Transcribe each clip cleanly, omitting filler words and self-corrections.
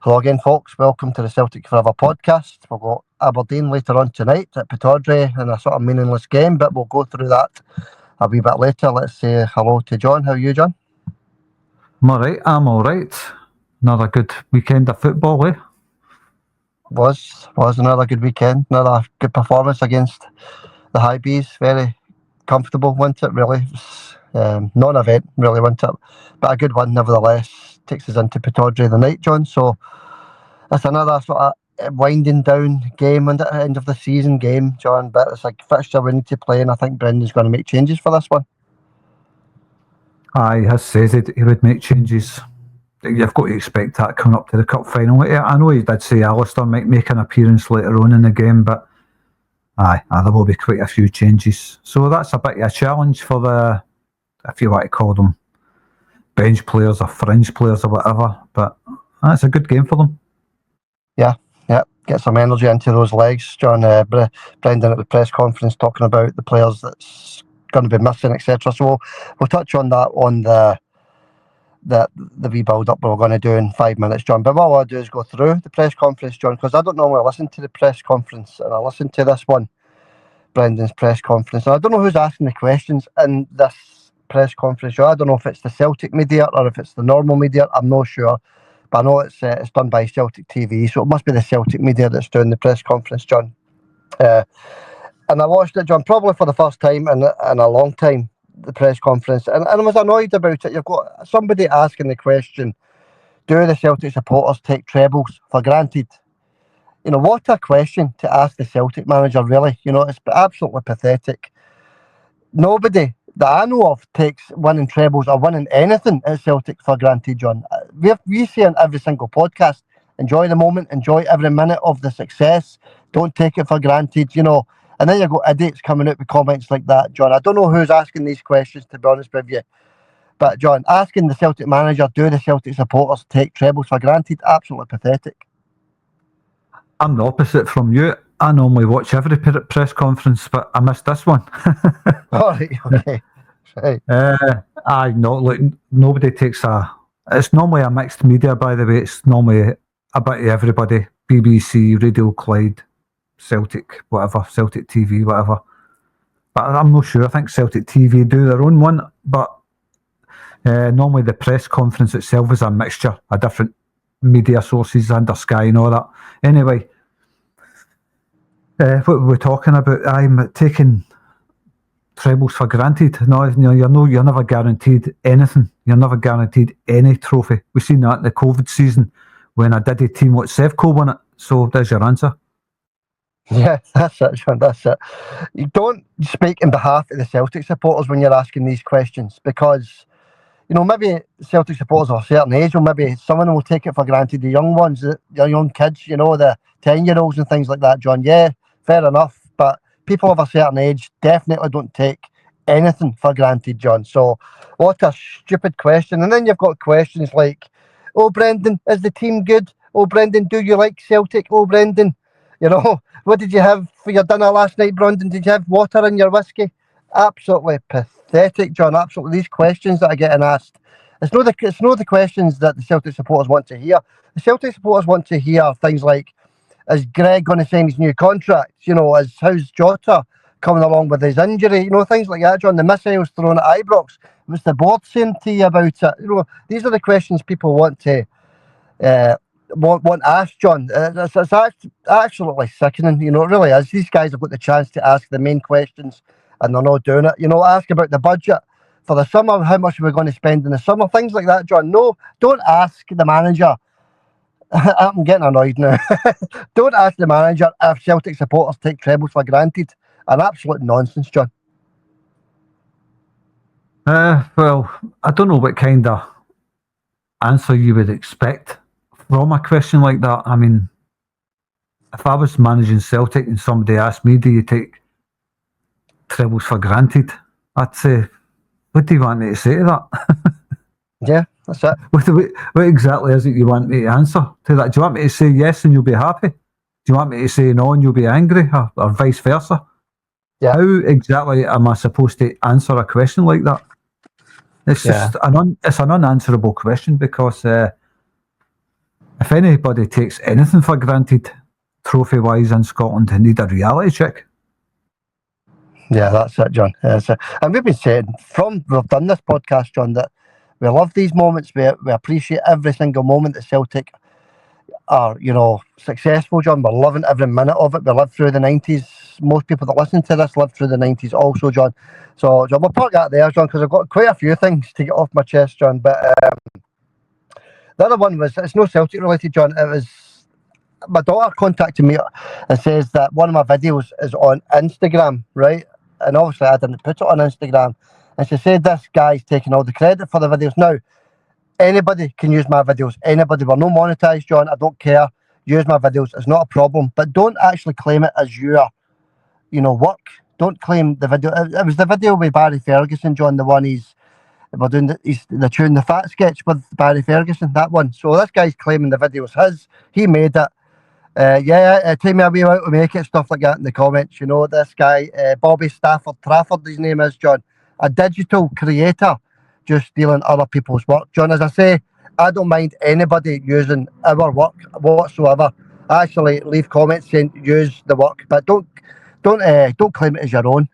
Hello again, folks. Welcome to the Celtic Forever podcast. We've got Aberdeen later on tonight at Pittodrie in a sort of meaningless game, but we'll go through that a wee bit later. Let's say hello to John. How are you, John? I'm alright. Another good weekend of football, eh? Was another good weekend. Another good performance against the High Bees. Very comfortable, wasn't it, really? It was, not an event, really, wasn't it? But a good one, nevertheless. Takes us into Pittodrie the night, John. So it's another sort of winding down game and at the end of the season game, John. But it's a fixture we need to play, and I think Brendan's going to make changes for this one. He has said he would make changes. You've got to expect that coming up to the cup final. I know he did say Alistair might make an appearance later on in the game, but there will be quite a few changes. So that's a bit of a challenge for the, if you want to call them, bench players or fringe players or whatever. But that's a good game for them. Yeah, get some energy into those legs, John. Brendan at the press conference talking about the players that's going to be missing, etc. So we'll touch on that on the wee build-up we're going to do in 5 minutes, John. But what I'll do is go through the press conference, John, because I don't normally listen to the press conference, and I listened to this one, Brendan's press conference, and I don't know who's asking the questions in this press conference, John. I don't know if it's the Celtic media or if it's the normal media. I'm not sure, but I know it's done by Celtic TV, so it must be the Celtic media that's doing the press conference, John. And I watched it, John, probably for the first time in a long time, the press conference, and I was annoyed about it. You've got somebody asking the question, do the Celtic supporters take trebles for granted? You know, what a question to ask the Celtic manager, really. You know, it's absolutely pathetic. Nobody that I know of takes winning trebles or winning anything at Celtic for granted, John. We say on every single podcast, enjoy the moment, enjoy every minute of the success, don't take it for granted, you know. And then you've got idiots coming out with comments like that, John. I don't know who's asking these questions, to be honest with you. But, John, asking the Celtic manager, do the Celtic supporters take trebles for granted? Absolutely pathetic. I'm the opposite from you. I normally watch every press conference, but I missed this one. All right, okay. Right. Nobody takes it's normally a mixed media, by the way. It's normally a bit of everybody. BBC, Radio Clyde, Celtic, whatever, Celtic TV, whatever. But I'm not sure. I think Celtic TV do their own one, but normally the press conference itself is a mixture of different media sources under Sky and all that. Anyway, what we're talking about, I'm taking trebles for granted. No, you're never guaranteed anything. You're never guaranteed any trophy. We've seen that in the COVID season when a Diddy team what Sevco won it. So there's your answer. Yeah, that's it, John, that's it. You don't speak in behalf of the Celtic supporters when you're asking these questions, because, you know, maybe Celtic supporters of a certain age, or maybe some of them will take it for granted, the young ones, the young kids, you know, the 10-year-olds and things like that, John. Yeah, fair enough, but people of a certain age definitely don't take anything for granted, John. So, what a stupid question. And then you've got questions like, oh, Brendan, is the team good? Oh, Brendan, do you like Celtic? Oh, Brendan, you know, what did you have for your dinner last night, Brendan? Did you have water in your whiskey? Absolutely pathetic, John. Absolutely. These questions that are getting asked, it's not the questions that the Celtic supporters want to hear. The Celtic supporters want to hear things like, is Greg going to sign his new contract? You know, how's Jota coming along with his injury? You know, things like that, John. The missiles thrown at Ibrox. What's the board saying to you about it? You know, these are the questions people want to want asked, John. It's absolutely sickening. You know, it really is. These guys have got the chance to ask the main questions, and they're not doing it. You know, ask about the budget for the summer, how much we're going to spend in the summer, things like that, John. No, don't ask the manager. I'm getting annoyed now. Don't ask the manager if Celtic supporters take trebles for granted. An absolute nonsense, John. Well, I don't know what kind of answer you would expect from a question like that. I mean, if I was managing Celtic and somebody asked me, do you take trebles for granted? I'd say, what do you want me to say to that? Yeah, that's it. What exactly is it you want me to answer to that? Do you want me to say yes and you'll be happy? Do you want me to say no and you'll be angry, or vice versa? Yeah. How exactly am I supposed to answer a question like that? It's just it's an unanswerable question, because If anybody takes anything for granted, trophy-wise in Scotland, they need a reality check. Yeah, that's it, John. That's it. And we've been saying we've done this podcast, John, that we love these moments. We appreciate every single moment that Celtic are, successful, John. We're loving every minute of it. We lived through the 90s. Most people that listen to this lived through the 90s also, John. So, John, we'll park that there, John, because I've got quite a few things to get off my chest, John. But the other one it's no Celtic related, John. It was my daughter contacted me and says that one of my videos is on Instagram, right? And obviously I didn't put it on Instagram. And she said this guy's taking all the credit for the videos. Now, anybody can use my videos. Anybody. We're not monetized, John. I don't care. Use my videos. It's not a problem. But don't actually claim it as your, work. Don't claim the video. It was the video with Barry Ferguson, John, the one we're doing the tune, the Fat Sketch with Barry Ferguson, that one. So this guy's claiming the video's his. He made it. Take me a wee while to make it, stuff like that in the comments. This guy, Bobby Trafford, his name is, John, a digital creator, just stealing other people's work. John, as I say, I don't mind anybody using our work whatsoever. I actually leave comments saying use the work, but don't claim it as your own.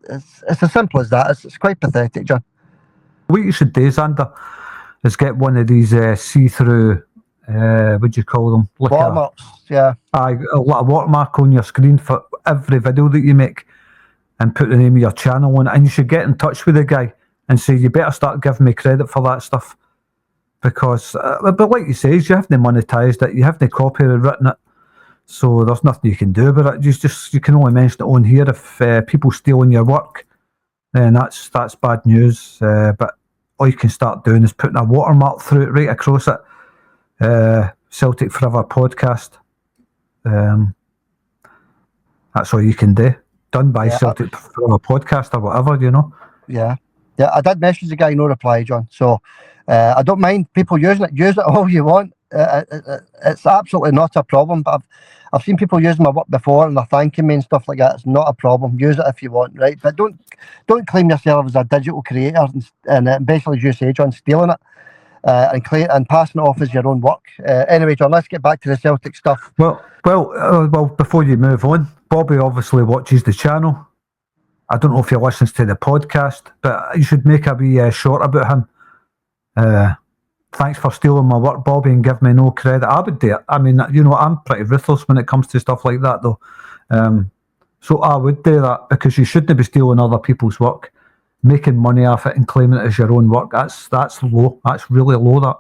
It's as simple as that. It's quite pathetic, John. What you should do, Xander, is get one of these see-through. What do you call them? Watermarks, yeah. A watermark on your screen for every video that you make, and put the name of your channel on it. And you should get in touch with the guy and say, you better start giving me credit for that stuff, because but like you say, you haven't monetized it, you haven't copywritten it, so there's nothing you can do about it. You can only mention it on here. If people stealing your work, then that's bad news. But all you can start doing is putting a watermark through it, right across it. Celtic Forever podcast. That's all you can do. Done by Celtic Forever podcast or whatever, Yeah, I did message the guy, no reply, John. So I don't mind people using it. Use it all you want. It's absolutely not a problem. But I've seen people using my work before and they're thanking me and stuff like that. It's not a problem. Use it if you want, right? But don't claim yourself as a digital creator and basically, as you say, John, stealing it. And passing it off as your own work. Anyway, John, let's get back to the Celtic stuff. Well, before you move on, Bobby obviously watches the channel. I don't know if he listens to the podcast, but you should make a wee short about him. Thanks for stealing my work, Bobby, and give me no credit. I would do it. I mean, I'm pretty ruthless when it comes to stuff like that, though. So I would do that, because you shouldn't be stealing other people's work, making money off it and claiming it as your own work. That's low. That's really low, that.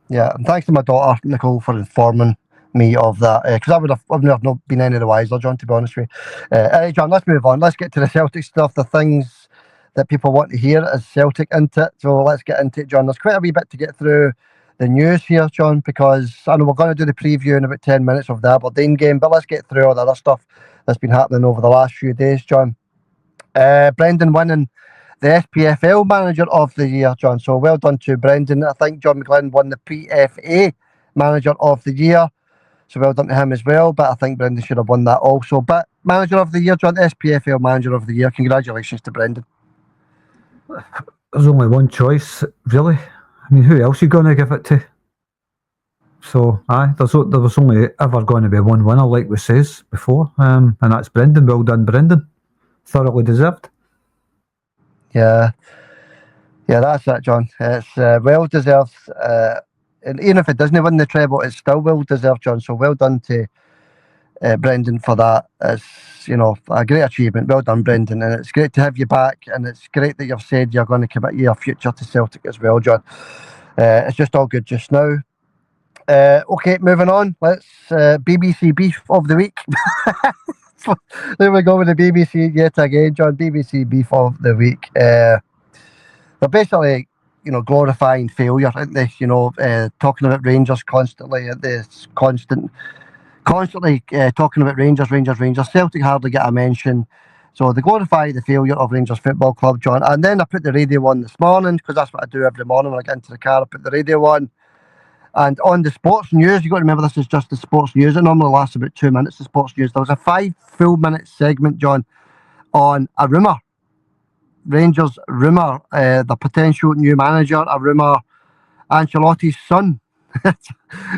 Yeah. And thanks to my daughter, Nicole, for informing me of that. Because I would have not been any the wiser, John, to be honest with you. Hey, John, let's move on. Let's get to the Celtic stuff, the things that people want to hear as Celtic into it. So let's get into it, John. There's quite a wee bit to get through the news here, John, because I know we're going to do the preview in about 10 minutes of the Aberdeen game, but let's get through all the other stuff that's been happening over the last few days, John. Brendan winning the SPFL Manager of the Year, John. So well done to Brendan. I think John McGlynn won the PFA Manager of the Year. So well done to him as well. But I think Brendan should have won that also. But Manager of the Year, John, SPFL Manager of the Year. Congratulations to Brendan. There's only one choice, really. I mean, who else are you going to give it to? So, there was only ever going to be one winner, like we says before. And that's Brendan. Well done, Brendan. Thoroughly deserved. Yeah, that's it, John. It's well deserved, and even if it doesn't win the treble, it's still well deserved, John. So well done to Brendan for that. It's a great achievement. Well done, Brendan, and it's great to have you back. And it's great that you've said you're going to commit your future to Celtic as well, John. It's just all good just now. Okay, moving on. Let's BBC beef of the week. There we go with the BBC yet again, John. BBC beef of the week. They're basically, glorifying failure, aren't they? Talking about Rangers constantly. Constantly talking about Rangers. Celtic hardly get a mention. So they glorify the failure of Rangers Football Club, John. And then I put the radio on this morning, because that's what I do every morning when I get into the car. I put the radio on. And on the sports news, you've got to remember this is just the sports news. It normally lasts about 2 minutes, the sports news. There was a 5 full minute segment, John, on a rumour. Rangers rumour, the potential new manager, a rumour Ancelotti's son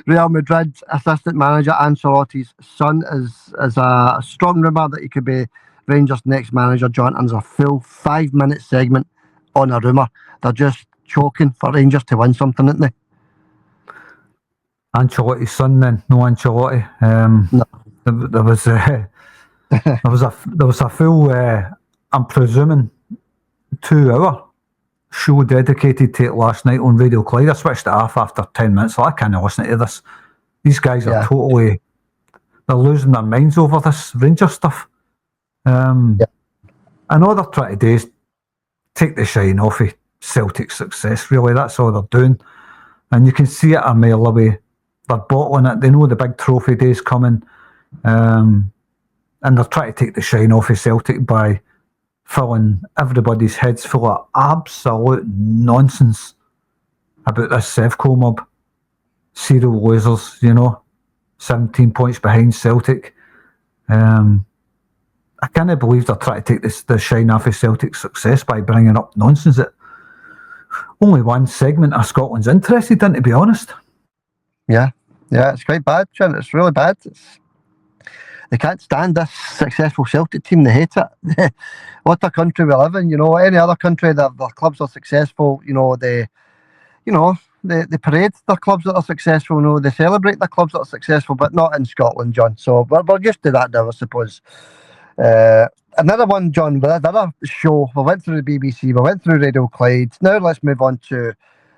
Real Madrid assistant manager Ancelotti's son is a strong rumour that he could be Rangers' next manager, John, and there's a full 5-minute segment on a rumour. They're just choking for Rangers to win something, aren't they? Ancelotti's son, then no Ancelotti. No. There was a full. I'm presuming 2-hour show dedicated to it last night on Radio Clyde. I switched it off after 10 minutes. So I can't listen to this. These guys are totally. They're losing their minds over this Rangers stuff. And all they're trying to do is take the shine off of Celtic success. Really, that's all they're doing. And you can see it a mile away. They're bottling it. They know the big trophy day's coming. And they're trying to take the shine off of Celtic by filling everybody's heads full of absolute nonsense about this Sevco mob. Serial losers, 17 points behind Celtic. I can't believe they're trying to take the shine off of Celtic's success by bringing up nonsense that only one segment of Scotland's interested in, to be honest. Yeah, it's quite bad, John. It's really bad. They can't stand this successful Celtic team. They hate it. What a country we live in. Any other country, their clubs are successful. They parade their clubs that are successful. They celebrate their clubs that are successful, but not in Scotland, John. So we're used to that now, I suppose. Another one, John, another show. We went through the BBC, we went through Radio Clyde. Now let's move on to,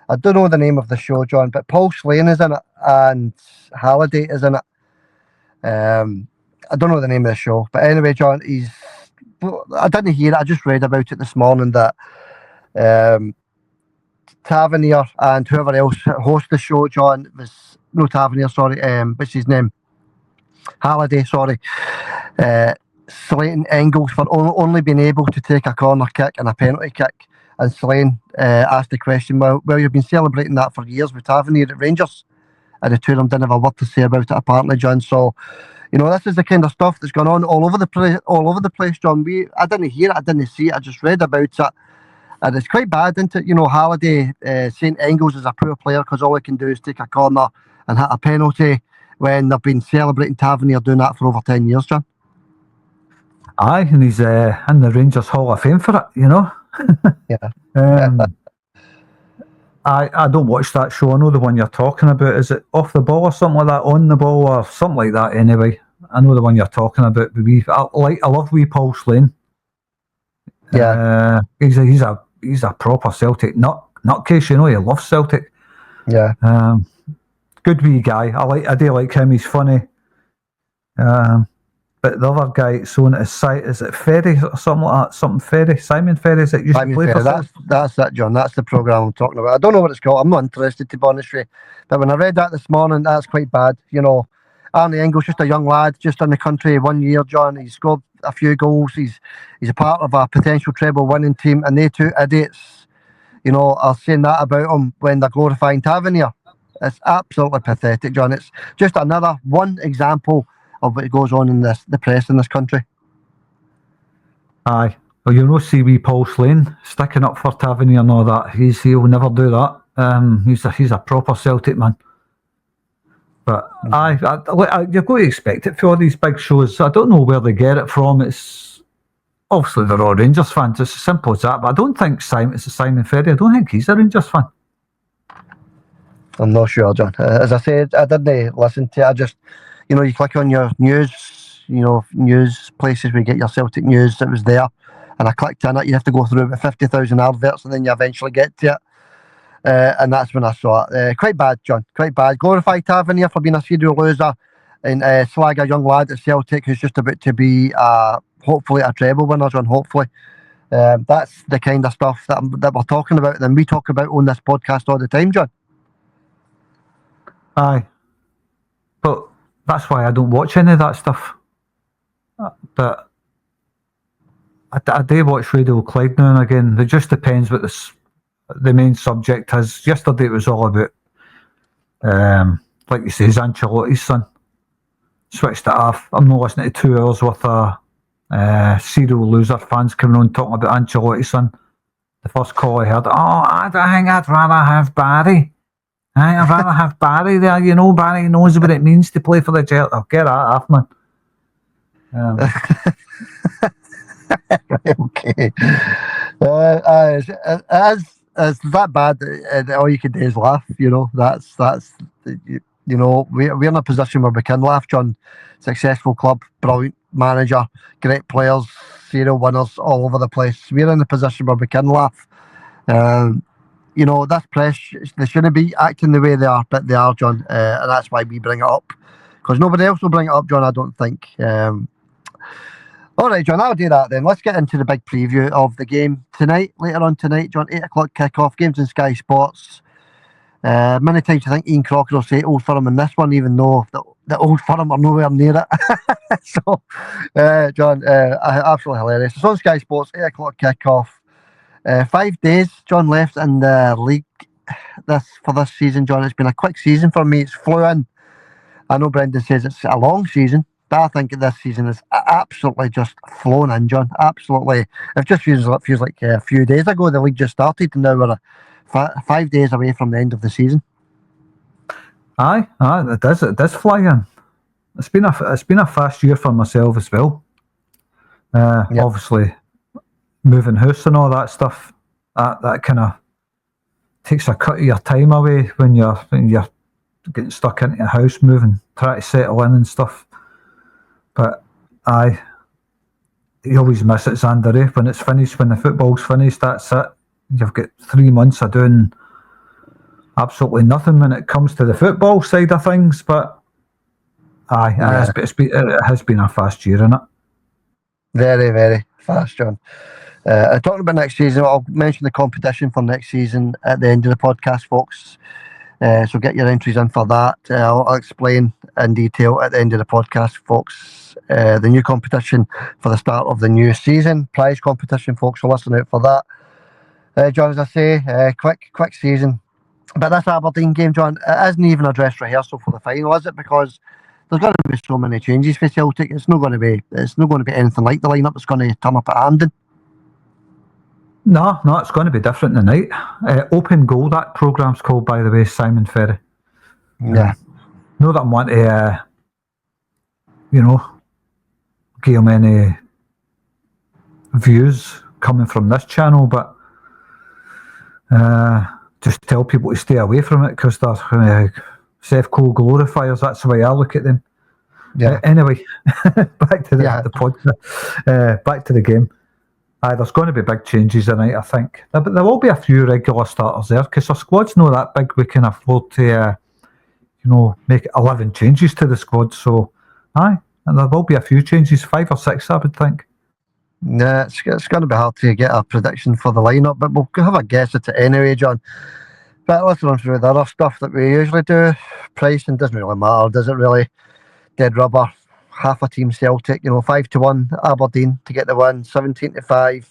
I don't know the name of the show, John, but Paul Slane is in it and Halliday is in it. I don't know the name of the show, but anyway, John, I didn't hear it, I just read about it this morning that Tavernier and whoever else host the show, John, Tavernier, sorry, what's his name? Halliday, sorry. Slating Engels for only being able to take a corner kick and a penalty kick. And Slane asked the question, well, you've been celebrating that for years with Tavernier at Rangers. And the two of them didn't have a word to say about it, apparently, John. So, this is the kind of stuff that's going on all over the place, John. I didn't hear it, I didn't see it, I just read about it. And it's quite bad, isn't it? Halliday saying Engels is a poor player because all he can do is take a corner and hit a penalty when they've been celebrating Tavernier doing that for over 10 years, John. Aye, and he's in the Rangers Hall of Fame for it, Yeah. I don't watch that show. I know the one you're talking about. Is it Off the Ball or something like that? On the Ball or something like that anyway. I know the one you're talking about. I love wee Paul Slane. Yeah. He's a proper Celtic nutcase, he loves Celtic. Yeah. Good wee guy. I do like him, he's funny. But the other guy it's on is it Ferry or something like that? Something Ferry, Simon Ferry, is it used to play for That's it, John. That's the programme I'm talking about. I don't know what it's called. I'm not interested, to be honest with you. But when I read that this morning, that's quite bad. Arnie Engels, just a young lad, just in the country 1 year, John. He's scored a few goals. He's a part of a potential treble winning team, and they two idiots, are saying that about him when they're glorifying Tavernier. It's absolutely pathetic, John. It's just another one example of what goes on in the press in this country. Aye. Well, see wee Paul Slane sticking up for Tavernier and all that. He'll never do that. He's a proper Celtic man. But you've got to expect it for all these big shows. I don't know where they get it from. It's obviously they're all Rangers fans. It's as simple as that. But I don't think it's Simon Ferry. I don't think he's a Rangers fan. I'm not sure, John. As I said, I didn't listen to it. I just, you click on your news places where you get your Celtic news. It was there, and I clicked on it. You have to go through about 50,000 adverts, and then you eventually get to it. And that's when I saw it. Quite bad, John. Quite bad. Glorify Tavernier for being a serial loser, and slag a young lad at Celtic who's just about to be hopefully a treble winner, John. Hopefully. That's the kind of stuff that we're talking about, and we talk about on this podcast all the time, John. Aye. But that's why I don't watch any of that stuff. But I do watch Radio Clyde now and again. It just depends what the main subject is. Yesterday it was all about, like you say, Ancelotti's son. Switched it off. I'm not listening to 2 hours worth of serial loser fans coming on talking about Ancelotti's son. The first call I heard, I think I'd rather have Barry. I'd rather have Barry there. You know, Barry knows what it means to play for the Celtic. I'll get that off, man. Okay. It's that bad. All you can do is laugh. You know, that's you know, we're in a position where we can laugh, John. Successful club, brilliant manager, great players, serial winners all over the place. We're in a position where we can laugh. You know, this press, they shouldn't be acting the way they are, but they are, John, and that's why we bring it up, because nobody else will bring it up, John, I don't think. All right, John, I'll do that then. Let's get into the big preview of the game tonight. Later on tonight, John, 8 o'clock kick-off, games on Sky Sports. Many times I think Ian Crocker will say Old Firm in this one, even though the Old Firm are nowhere near it. So, John, absolutely hilarious. It's on Sky Sports, 8 o'clock kick-off. 5 days, John, left in the league for this season, John. It's been a quick season for me. It's flew in. I know Brendan says it's a long season, but I think this season is absolutely just flown in, John. Absolutely. It just feels like a few days ago the league just started, and now we're 5 days away from the end of the season. Aye, it does fly in. It's been a fast year for myself as well. Yep. Obviously, moving house and all that stuff, that kind of takes a cut of your time away when you're getting stuck into a house moving, trying to settle in and stuff. But you always miss it, Xander. When it's finished, when the football's finished, that's it. You've got 3 months of doing absolutely nothing when it comes to the football side of things. But it has been a fast year, isn't it? Very, very fast, John. Talking about next season, I'll mention the competition for next season at the end of the podcast, folks. So get your entries in for that. I'll explain in detail at the end of the podcast, folks. The new competition for the start of the new season. Prize competition, folks, so listen out for that. John, as I say, quick season. But this Aberdeen game, John, it isn't even a dress rehearsal for the final, is it? Because there's going to be so many changes for Celtic. It's not going to be anything like the lineup that's going to turn up at Hampden. No, it's going to be different tonight. Open Goal, that programme's called, by the way, Simon Ferry. Yeah. Not that I'm wanting to, give him any views coming from this channel, but just tell people to stay away from it, because they're Sefco glorifiers. That's the way I look at them. Yeah. Anyway, back to the podcast. Back to the game. There's going to be big changes tonight, I think. But there will be a few regular starters there, because our squad's not that big. We can afford to, make 11 changes to the squad. So, and there will be a few changes, 5 or 6, I would think. Yeah, it's going to be hard to get a prediction for the lineup, but we'll have a guess at it anyway, John. But let's run through the other stuff that we usually do. Pricing doesn't really matter, does it really? Dead rubber. Half a team Celtic, 5-1 Aberdeen to get the win, 17-5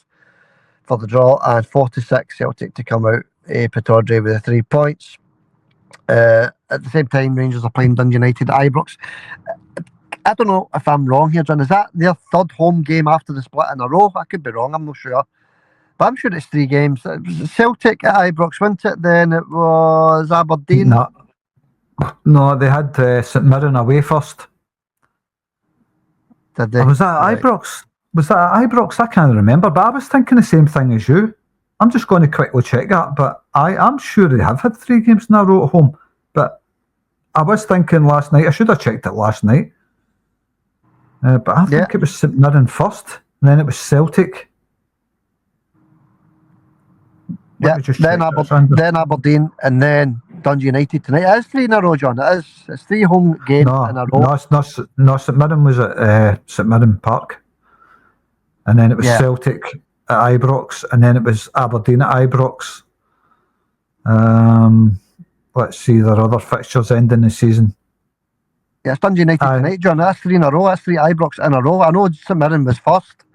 for the draw, and 4-6 Celtic to come out Pittodrie with the 3 points. At the same time, Rangers are playing Dundee United at Ibrox. I don't know if I'm wrong here, John. Is that their third home game after the split in a row? I could be wrong, I'm not sure. But I'm sure it's 3 games. It was Celtic at Ibrox, wasn't it? Then it was Aberdeen. No, they had St Mirren away first. Did they? Was that at Ibrox? Was that at Ibrox? I can't remember, but I was thinking the same thing as you. I'm just going to quickly check that, but I'm sure they have had 3 games in a row at home. But I was thinking last night, I should have checked it last night. But I think it was St Mirren first, and then it was Celtic. Then Aberdeen, and then Dundee United tonight. It is 3 in a row, John. It's 3 home games in a row. No, St Mirren was at St Mirren Park, and then it was Celtic at Ibrox, and then it was Aberdeen at Ibrox. Let's see their other fixtures ending the season. Yeah, it's Dundee United tonight, John. That's 3 in a row. That's 3 Ibrox in a row. I know St Mirren was first,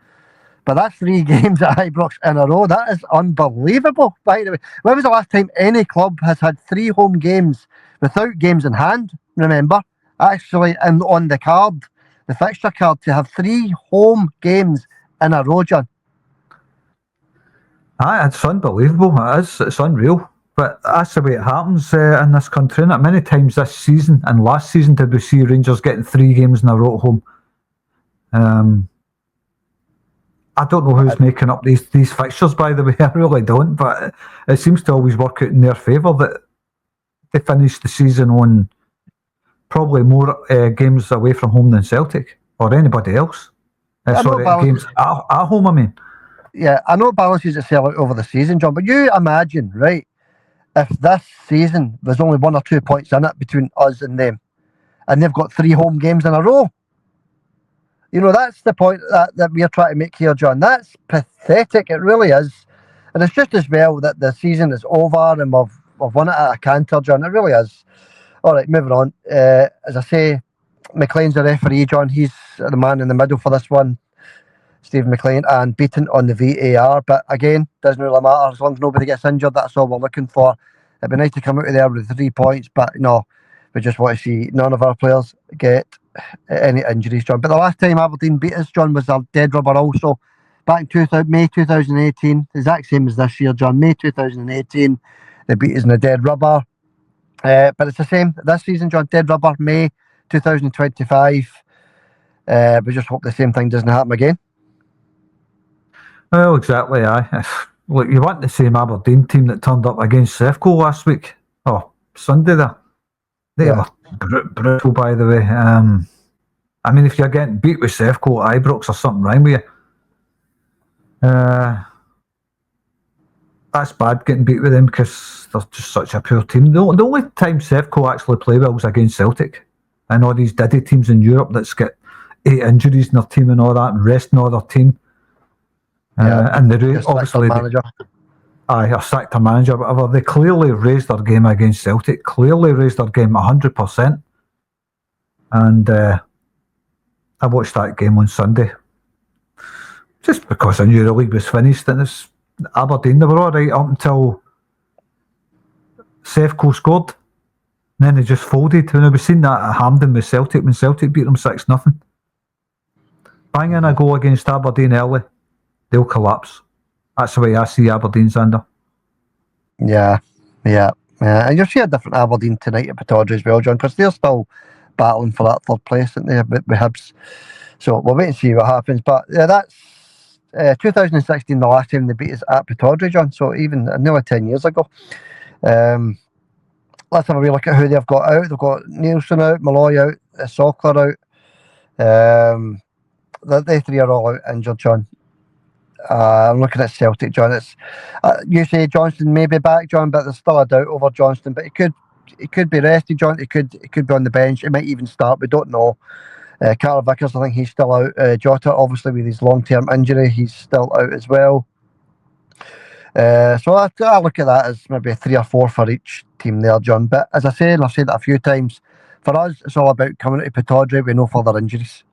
but that's 3 games at Ibrox in a row. That is unbelievable, by the way. When was the last time any club has had 3 home games without games in hand? Remember, actually, and on the card, the fixture card, to have 3 home games in a row, John. It's unbelievable. It's unreal. But that's the way it happens in this country. Not many times this season and last season did we see Rangers getting 3 games in a row at home. I don't know who's making up these fixtures, by the way. I really don't. But it seems to always work out in their favour that they finish the season on probably more games away from home than Celtic or anybody else. Games at home, I mean. Yeah, I know it balances itself out over the season, John, but you imagine, right, if this season there's only 1 or 2 points in it between us and them, and they've got 3 home games in a row. You know, that's the point that we're trying to make here, John. That's pathetic. It really is. And it's just as well that the season is over and we've won it at a canter, John. It really is. All right, moving on. As I say, McLean's the referee, John. He's the man in the middle for this one, Stephen McLean, and beaten on the VAR. But again, doesn't really matter. As long as nobody gets injured, that's all we're looking for. It'd be nice to come out of there with 3 points, but no, we just want to see none of our players get any injuries, John. But the last time Aberdeen beat us, John, was a dead rubber also. Back in May 2018, exact same as this year, John. May 2018, they beat us in a dead rubber. But it's the same this season, John. Dead rubber, May 2025. We just hope the same thing doesn't happen again. Well, exactly, aye. Look, you want the same Aberdeen team that turned up against Sefco last week. Oh, Sunday there. They were brutal, by the way. I mean, if you're getting beat with Sefco at Ibrox or something wrong with you, that's bad getting beat with them because they're just such a poor team. The only time Sefco actually play well was against Celtic and all these diddy teams in Europe that's got 8 injuries in their team and all that and resting all their team. And they obviously sacked their manager, whatever. They clearly raised their game against Celtic, clearly raised their game 100%. And I watched that game on Sunday just because I knew the league was finished. And it's Aberdeen, they were all right up until Sefco scored. And then they just folded. And we've seen that at Hampden with Celtic when Celtic beat them 6-0. Bang in a goal against Aberdeen early, they'll collapse. That's the way I see Aberdeen's under. Yeah. And you'll see a different Aberdeen tonight at Pittodrie as well, John, because they're still battling for that 3rd place, aren't they, with Hibs. So we'll wait and see what happens. But that's 2016, the last time they beat us at Pittodrie, John. So even nearly 10 years ago. Let's have a wee look at who they've got out. They've got Nielsen out, Malloy out, Sockler out. They 3 are all out injured, John. I'm looking at Celtic, John. It's you say Johnston may be back, John, but there's still a doubt over Johnston. But he could be rested, John. He could be on the bench. He might even start. We don't know. Carter Vickers, I think he's still out. Jota, obviously with his long-term injury, he's still out as well. So I look at that as maybe 3 or 4 for each team there, John. But as I say, and I've said that a few times, for us, it's all about coming to Pittodrie with no further injuries.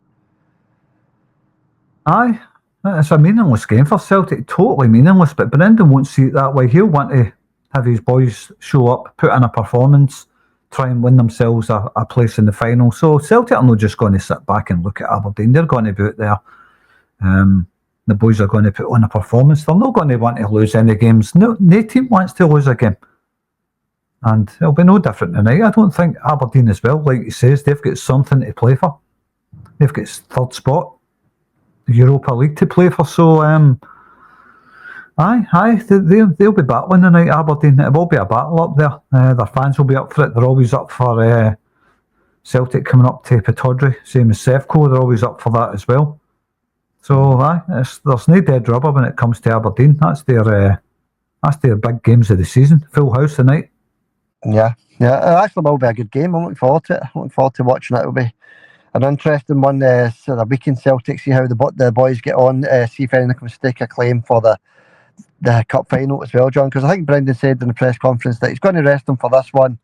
Aye. It's a meaningless game for Celtic, totally meaningless, but Brendan won't see it that way. He'll want to have his boys show up, put in a performance, try and win themselves a place in the final. So Celtic are not just going to sit back and look at Aberdeen. They're going to be out there. The boys are going to put on a performance. They're not going to want to lose any games. No team wants to lose a game. And it'll be no different tonight. I don't think Aberdeen as well, like he says, they've got something to play for. They've got 3rd spot. Europa League to play for, so they'll be battling tonight, Aberdeen. It will be a battle up there. Their fans will be up for it. They're always up for Celtic coming up to Pittodrie, same as Sefco. They're always up for that as well. So there's no dead rubber when it comes to Aberdeen. That's their big games of the season. Full house tonight. Yeah. It actually will be a good game. I'm looking forward to it. I'm looking forward to watching it. It'll be an interesting one. So the weekend Celtic, see how the boys get on, see if anyone can stake a claim for the cup final as well, John, because I think Brendan said in the press conference that he's going to rest them for this one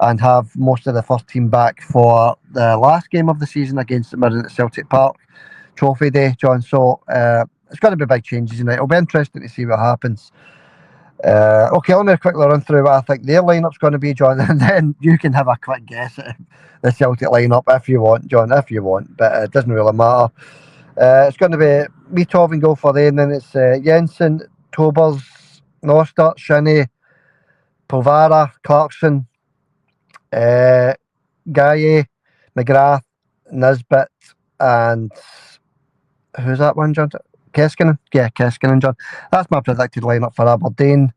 and have most of the first team back for the last game of the season against the Mirren at Celtic Park, Trophy Day, John. So it's going to be big changes tonight. It'll be interesting to see what happens. Okay, let me quickly run through what I think their lineup's going to be, John, and then you can have a quick guess at the Celtic lineup if you want, John, but it doesn't really matter. It's going to be Mitov in goal for them, then it's Jensen, Tobers, Nostert, Shinnie, Polvara, Clarkson, Gaye, McGrath, Nisbet, and who's that one, John? Keskinen? Yeah, Keskinen, John. That's my predicted lineup for Aberdeen.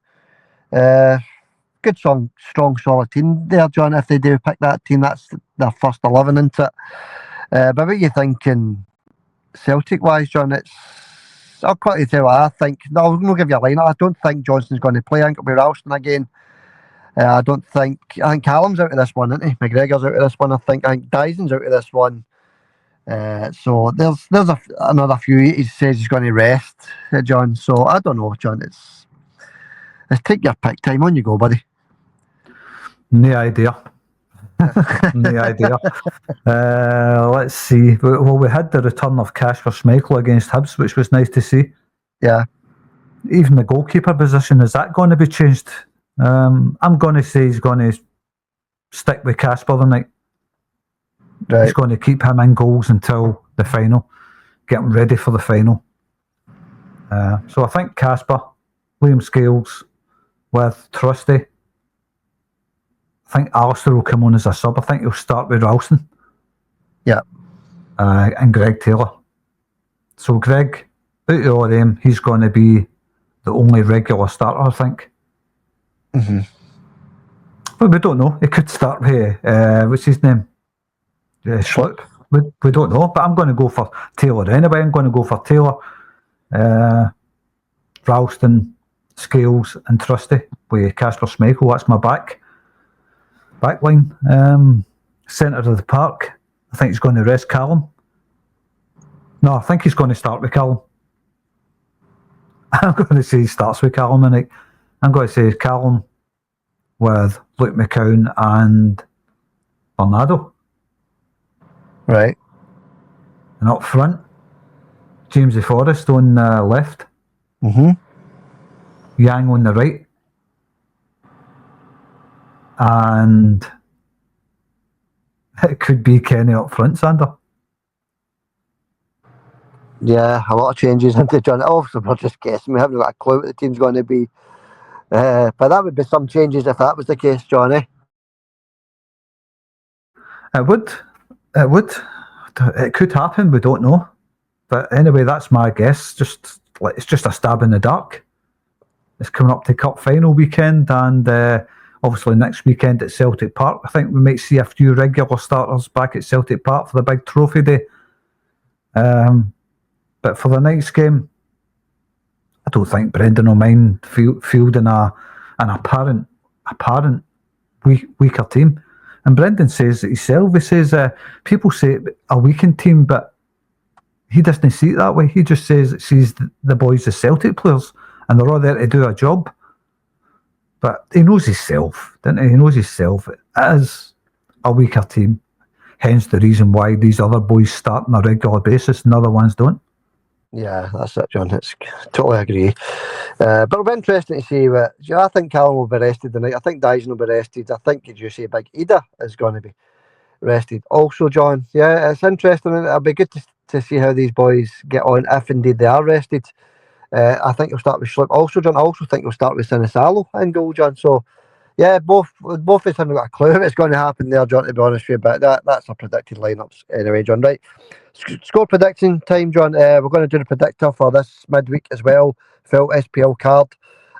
Good, strong, solid team there, John. If they do pick that team, that's their first 11 into it. But what are you thinking Celtic-wise, John? I'll quickly tell you what I think. No, I'm going to give you a lineup. I don't think Johnston's going to play. I think it'll be Ralston again. I think Callum's out of this one, isn't he? McGregor's out of this one, I think Dyson's out of this one. So there's another few he says he's going to rest, John. So I don't know, John. It's take your pick. Time on you go, buddy. No idea. No idea. Let's see. Well, we had the return of Kasper Schmeichel against Hibs, which was nice to see. Yeah. Even the goalkeeper position, is that going to be changed? I'm going to say he's going to stick with Kasper tonight. Right. He's going to keep him in goals until the final, get him ready for the final. So I think Kasper, Liam Scales with Trusty. I think Alistair will come on as a sub. I think he'll start with Ralston. Yeah. And Greg Taylor. So Greg, out of all them, he's going to be the only regular starter, I think. Mm-hmm. But we don't know. He could start with, what's his name? Schlupp. We don't know. But I'm going to go for Taylor anyway. I'm going to go for Taylor, Ralston, Scales and Trusty with Kasper Schmeichel. That's my back line. Centre of the park, I think he's going to rest Callum. No, I think he's going to start with Callum. I'm going to say he starts with Callum, and I'm going to say Callum with Luke McCown and Bernardo. Right. And up front, Jamesy Forrest on the left. Mm-hmm. Yang on the right. And it could be Kenny up front, Sander. Yeah, a lot of changes into John. Obviously, we're just guessing. We haven't got a clue what the team's going to be. But that would be some changes if that was the case, Johnny. It would. It could happen. We don't know. But anyway, that's my guess. It's just a stab in the dark. It's coming up to Cup final weekend, and obviously next weekend at Celtic Park. I think we might see a few regular starters back at Celtic Park for the big trophy day. But for the night's game, I don't think Brendan will mind fielding an apparent weaker team. And Brendan says it himself. He says people say a weakened team, but he doesn't see it that way. He just sees the boys as Celtic players, and they're all there to do a job. But he knows himself, doesn't he? He knows himself. It is a weaker team. Hence the reason why these other boys start on a regular basis and other ones don't. Yeah, that's it, John. Totally agree. But it'll be interesting to see what. I think Callum will be rested tonight. I think Dyson will be rested. I think, as you say, Big Ida is going to be rested. Also, John, yeah, it's interesting. It'll be good to see how these boys get on if indeed they are rested. I think he'll start with Schlupp. Also, John, I also think he'll start with Sinisalo in goal, John. So, yeah, both of us haven't got a clue what's going to happen there, John, to be honest with you. But that's our predicted lineups anyway, John. Right. Score prediction time, John. We're going to do the predictor for this midweek as well. Full SPL card.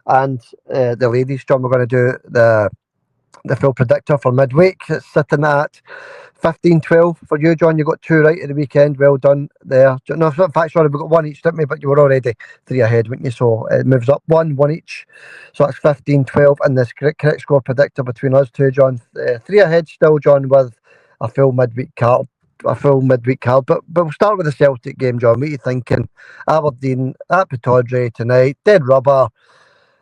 And the ladies, John, we're going to do the full predictor for midweek. It's sitting at 15-12 for you, John. You got 2 right at the weekend. Well done there. No, in fact, sorry, we got 1 each, didn't we? But you were already 3 ahead, weren't you? So it moves up 1 each. So that's 15-12. And this correct score predictor between us two, John. 3 ahead still, John, with a full midweek card. But we'll start with the Celtic game, John. What are you thinking? Aberdeen at Pittodrie tonight. Dead rubber.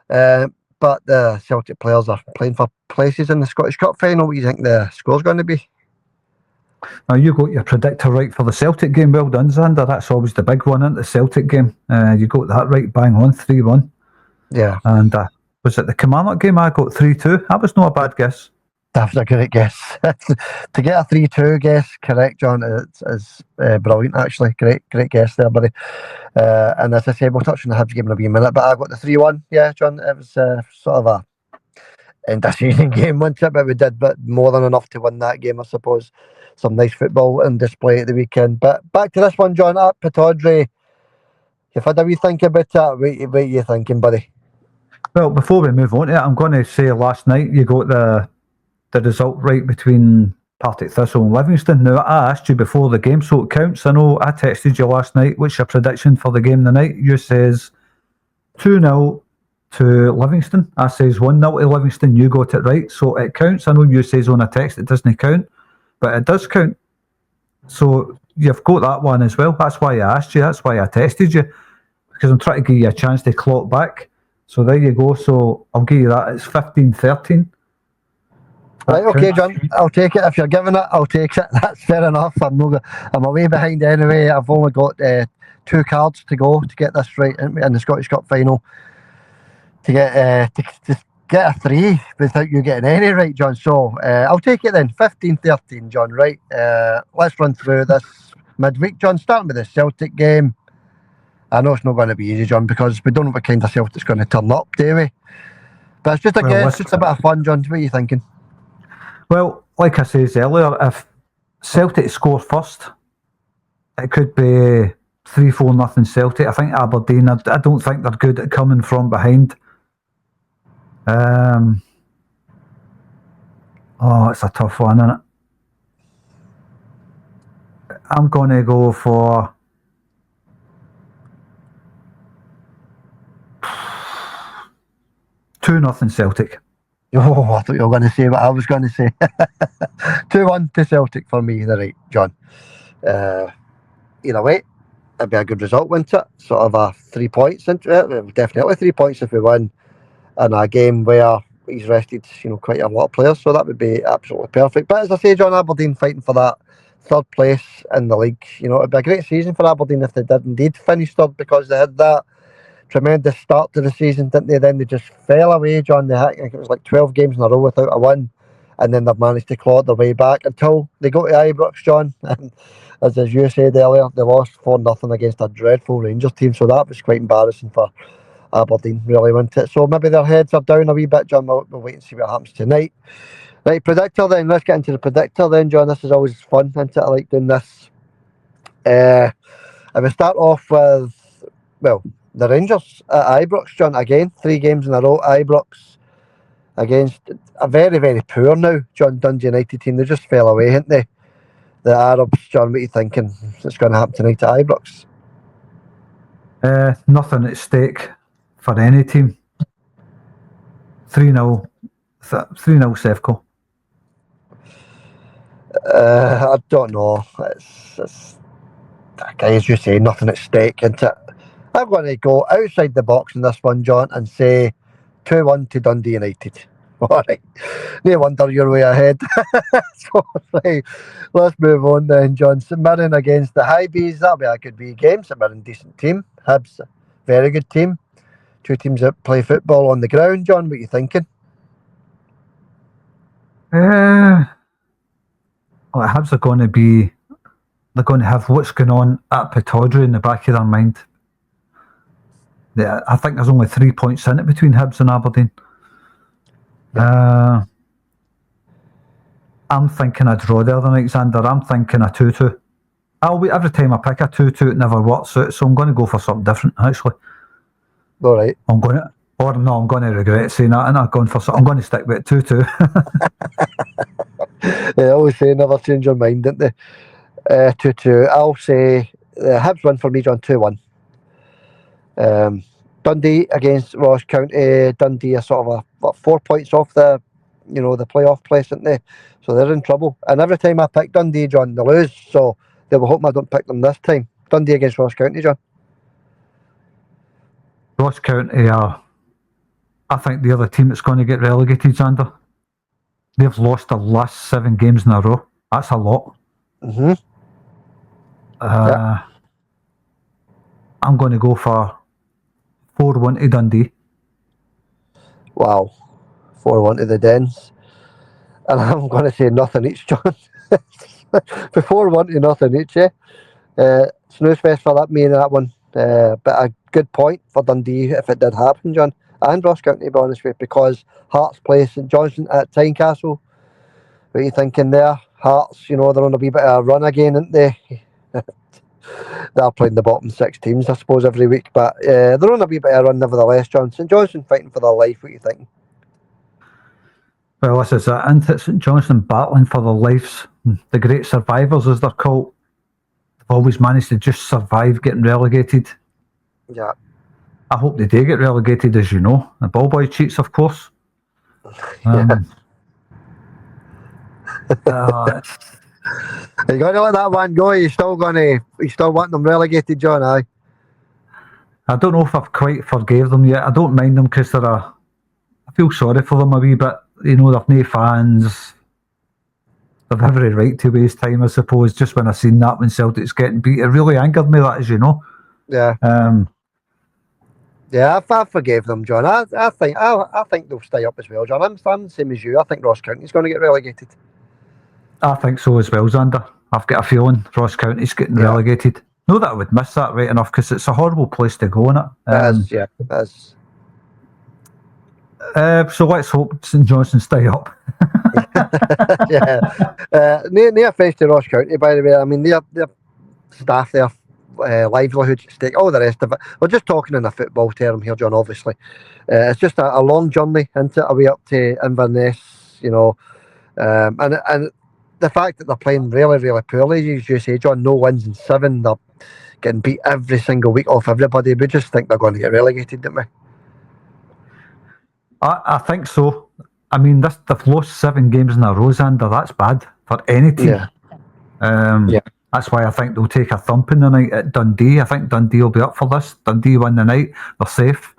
But the Celtic players are playing for places in the Scottish Cup final. What do you think the score's going to be? Now, you got your predictor right for the Celtic game. Well done, Xander. That's always the big one, isn't the Celtic game? You got that right, bang on, 3-1. Yeah. And was it the Kilmarnock game? I got 3-2. That was not a bad guess. That was a great guess. To get a 3-2 guess correct, John, is brilliant, actually. Great guess there, buddy. And as I said, we'll touch on the Hibs game in a wee minute, but I got the 3-1. Yeah, John, it was sort of end of season game, wasn't it? But we did more than enough to win that game, I suppose. Some nice football on display at the weekend. But back to this one, John, at Pittodrie. You've had a wee think about it. What are you thinking, buddy? Well, before we move on to it, I'm going to say last night you got the result right between Partick Thistle and Livingston. Now, I asked you before the game, so it counts. I know I texted you last night. What's your prediction for the game tonight? You says 2-0 to Livingston. I says 1-0 to Livingston. You got it right, so it counts. I know you says on a text it doesn't count, but it does count. So you've got that one as well. That's why I asked you. That's why I texted you, because I'm trying to give you a chance to clock back. So there you go. So I'll give you that. It's 15-13. Right, okay, John. I'll take it. If you're giving it, I'll take it. That's fair enough. I'm away behind anyway. I've only got 2 cards to go to get this right in the Scottish Cup final. To get a 3 without you getting any right, John. So I'll take it then. 15-13, John. Right. Let's run through this midweek, John. Starting with the Celtic game. I know it's not going to be easy, John, because we don't know what kind of Celtic's going to turn up, do we? But it's just a guess. It's a bit of fun, John. What are you thinking? Well, like I said earlier, if Celtic score first, it could be 3-4-0 Celtic. I think Aberdeen, I don't think they're good at coming from behind. It's a tough one, isn't it? I'm going to go for 2-0 Celtic. Oh, I thought you were going to say what I was going to say. 2-1 to Celtic for me, right, John. Either way, it'd be a good result, wouldn't it? Sort of a 3 points into it. Definitely 3 points if we win in a game where he's rested, quite a lot of players. So that would be absolutely perfect. But as I say, John, Aberdeen fighting for that 3rd place in the league. It'd be a great season for Aberdeen if they did indeed finish 3rd, because they had that tremendous start to the season, didn't they? Then they just fell away, John. I think it was like 12 games in a row without a win, and then they've managed to claw their way back until they go to Ibrox, John. And as you said earlier, they lost 4-0 against a dreadful Rangers team, so that was quite embarrassing for Aberdeen, really, wasn't it? So maybe their heads are down a wee bit, John. We'll wait and see what happens tonight. Right, predictor then. Let's get into the predictor then, John. This is always fun, isn't it? I like doing this. If we start off with, the Rangers at Ibrox, John, again, 3 games in a row at Ibrox against a very, very poor now, John, Dundee United team. They just fell away, haven't they? The Arabs, John, what are you thinking? What's going to happen tonight at Ibrox? Nothing at stake for any team. 3-0 Sevco. I don't know. It's as you say, nothing at stake, isn't it? I'm going to go outside the box in this one, John, and say 2-1 to Dundee United. All right. No wonder you're way ahead. So, right, let's move on then, John. St Mirren against the Highbees. That'll be a good wee game. St Mirren, decent team. Hibs, very good team. 2 teams that play football on the ground, John. What are you thinking? Hibs are going to be... They're going to have what's going on at Pittodrie in the back of their mind. I think there's only 3 points in it between Hibs and Aberdeen. I'm thinking a draw there than Alexander. I'm thinking a 2-2. Every time I pick a 2-2, it never works out, so I'm going to go for something different, actually. All right. I'm going to regret saying that, and I'm going to stick with 2-2. They always say never change your mind, don't they? 2-2. I'll say Hibs win for me, John, 2-1. Dundee against Ross County. Dundee are sort of 4 points off the playoff place, aren't they? So they're in trouble. And every time I pick Dundee, John, they lose. So they will hope I don't pick them this time. Dundee against Ross County, John. Ross County are, I think, the other team that's going to get relegated, Xander. They've lost their last 7 games in a row. That's a lot. Mm-hmm. I'm going to go for 4-1 to Dundee. Wow. 4-1 to the Dens. And I'm going to say nothing each, John. 4-1 to nothing each, yeah. Snooze fest for me in that one. But a good point for Dundee if it did happen, John. and Ross County, to be honest with you, because Hearts play St Johnstone at Tynecastle. What are you thinking there? Hearts, they're on a wee bit of a run again, aren't they? They're playing the bottom 6 teams, I suppose, every week, but they're on a wee bit of a run nevertheless, John. St Johnstone fighting for their life, what are you thinking? Well, this is it, isn't it? St Johnstone battling for their lives. The great survivors, as they're called. They've always managed to just survive getting relegated. Yeah. I hope they do get relegated, as you know. The ball boy cheats, of course. Yeah. It's You got to let that one go. You still want them relegated, John? Aye. I don't know if I've quite forgave them yet. I don't mind them because I feel sorry for them a wee bit. They've no fans. They've every right to waste time, I suppose. Just when I seen that when Celtic's getting beat, it really angered me, that, as you know. Yeah. Yeah, I forgave them, John. I think they'll stay up as well, John. I'm the same as you. I think Ross County's going to get relegated. I think so as well, Xander. I've got a feeling Ross County's getting relegated. Not that I would miss that right enough, because it's a horrible place to go, innit? It is, yeah. It is. So let's hope St Johnstone stay up. Yeah. No offence to Ross County, by the way. I mean, their staff, their livelihood at stake, all the rest of it. We're just talking in a football term here, John, obviously. It's just a long journey into a way up to Inverness, and the fact that they're playing really, really poorly, as you say, John, no wins in 7, they're getting beat every single week off everybody. We just think they're going to get relegated, don't we? I think so. I mean, they've lost 7 games in a row, Xander. That's bad for any team. Yeah. That's why I think they'll take a thumping tonight at Dundee. I think Dundee will be up for this. Dundee win the night, they're safe.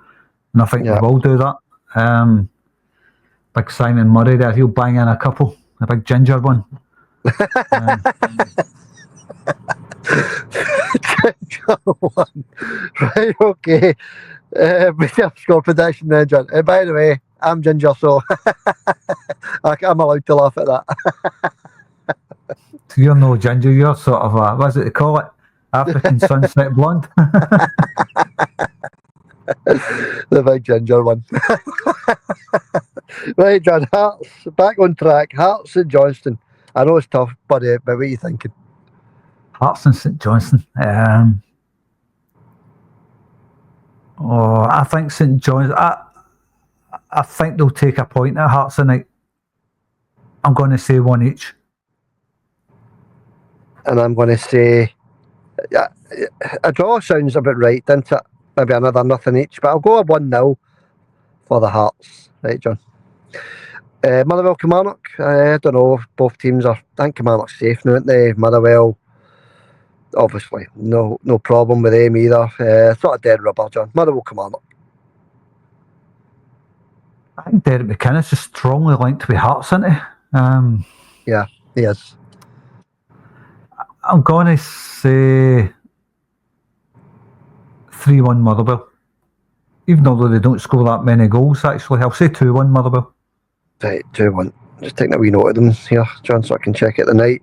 And I think they will do that. Big Simon Murray there, he'll bang in a couple. A big ginger one. Ginger one. Right, okay. We have score prediction then, John. By the way, I'm ginger, so I'm allowed to laugh at that. You're no ginger, you're sort of a, what is it they call it? African sunset blonde. The big ginger one. Right, John, Hearts, back on track. Hearts and Johnstone. I know it's tough, buddy, but what are you thinking? Hearts and St Johnstone. I think St Johnstone. I think they'll take a point at Hearts tonight. I'm going to say 1 each. And I'm going to say a draw sounds a bit right, doesn't it? Maybe another nothing each, but I'll go a 1-0 for the Hearts. Right, John. Motherwell, Kilmarnock. I don't know if both teams are. I think Kilmarnock's safe now, aren't they? Motherwell, obviously, no problem with them either. Sort of dead rubber, John. Motherwell, Kilmarnock. I think Derek McInnes is strongly linked with Hearts, isn't he? Yeah, he is. I'm going to say 3-1 Motherwell. Even although they don't score that many goals, actually. I'll say 2-1 Motherwell. Right, 2-1. Just taking a wee note of them here, John, so I can check it tonight.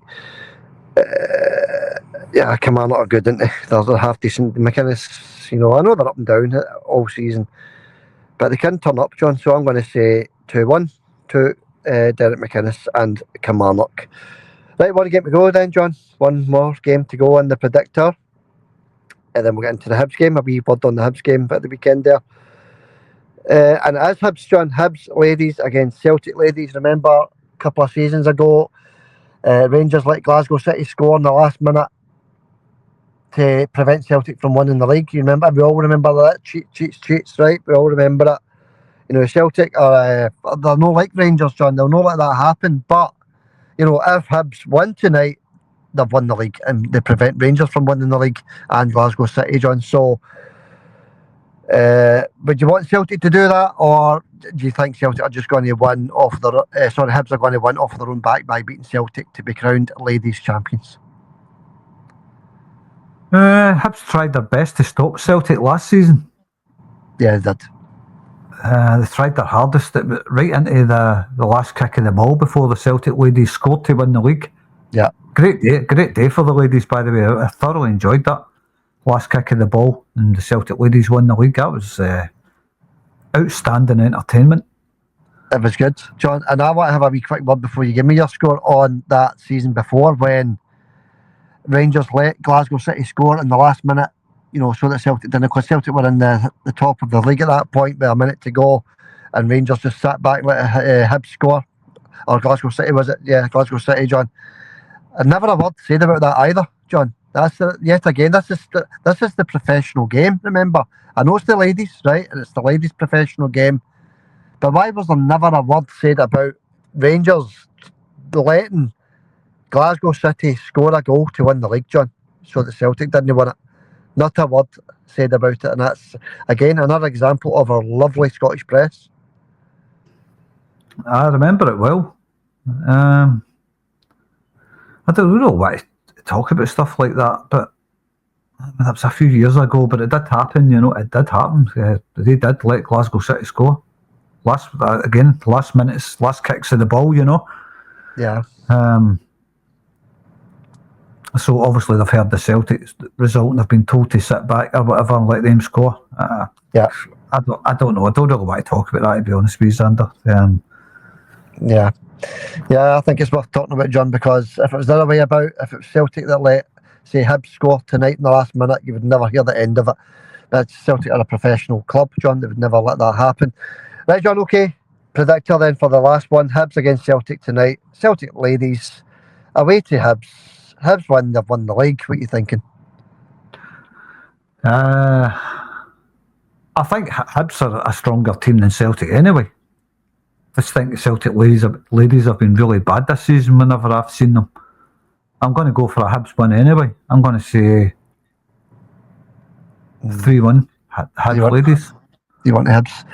Yeah, Kilmarnock are good, aren't they? They're half decent. McInnes, I know they're up and down all season, but they can turn up, John. So I'm going to say 2-1 to Derek McInnes and Kilmarnock. Right, one game to go then, John. One more game to go on the predictor. And then we'll get into the Hibs game. A wee word on the Hibs game at the weekend there. And as Hibs, John, Hibs ladies against Celtic ladies. Remember a couple of seasons ago, Rangers let Glasgow City score in the last minute to prevent Celtic from winning the league. You remember? We all remember that. Cheats, right? We all remember it. Celtic are they're not like Rangers, John. They'll not let that happen. But if Hibs win tonight, they've won the league and they prevent Rangers from winning the league and Glasgow City, John. So, would you want Celtic to do that, or do you think Celtic are just going to win off their? Hibs are going to win off their own back by beating Celtic to be crowned ladies champions? Hibs tried their best to stop Celtic last season. Yeah, they did. They tried their hardest, right into the last kick of the ball before the Celtic ladies scored to win the league. Yeah. Great day for the ladies, by the way. I thoroughly enjoyed that last kick of the ball, and the Celtic ladies won the league. That was outstanding entertainment. It was good, John. And I want to have a wee quick word before you give me your score on that season before when Rangers let Glasgow City score in the last minute, so that Celtic didn't. Because Celtic were in the top of the league at that point with a minute to go, and Rangers just sat back and let Hibs score. Or Glasgow City, was it? Yeah, Glasgow City, John. And never a word said about that either, John. Yet again, this is the professional game, remember. I know it's the ladies, right? And it's the ladies' professional game. But why was there never a word said about Rangers letting Glasgow City score a goal to win the league, John, so that Celtic didn't win it? Not a word said about it, and that's, again, another example of our lovely Scottish press. I remember it well. I don't know why to talk about stuff like that, but that was a few years ago, but it did happen, it did happen. They did let Glasgow City score. Last minutes, last kicks of the ball, Yeah. So obviously they've heard the Celtic result and they've been told to sit back or whatever and let them score. Yeah. I don't know. I don't really want to talk about that, to be honest with you, Xander. Yeah, I think it's worth talking about, John, because if it was the other way about, if it was Celtic that let, say, Hibs score tonight in the last minute, you would never hear the end of it. But Celtic are a professional club, John. They would never let that happen. Right, John, okay. Predictor then for the last one. Hibs against Celtic tonight. Celtic ladies away to Hibs. Hibs win, they've won the league. What are you thinking? I think Hibs are a stronger team than Celtic anyway. I just think the Celtic ladies have been really bad this season whenever I've seen them. I'm going to go for a Hibs win anyway. I'm going to say 3-1 Hibs ladies. You want the Hibs?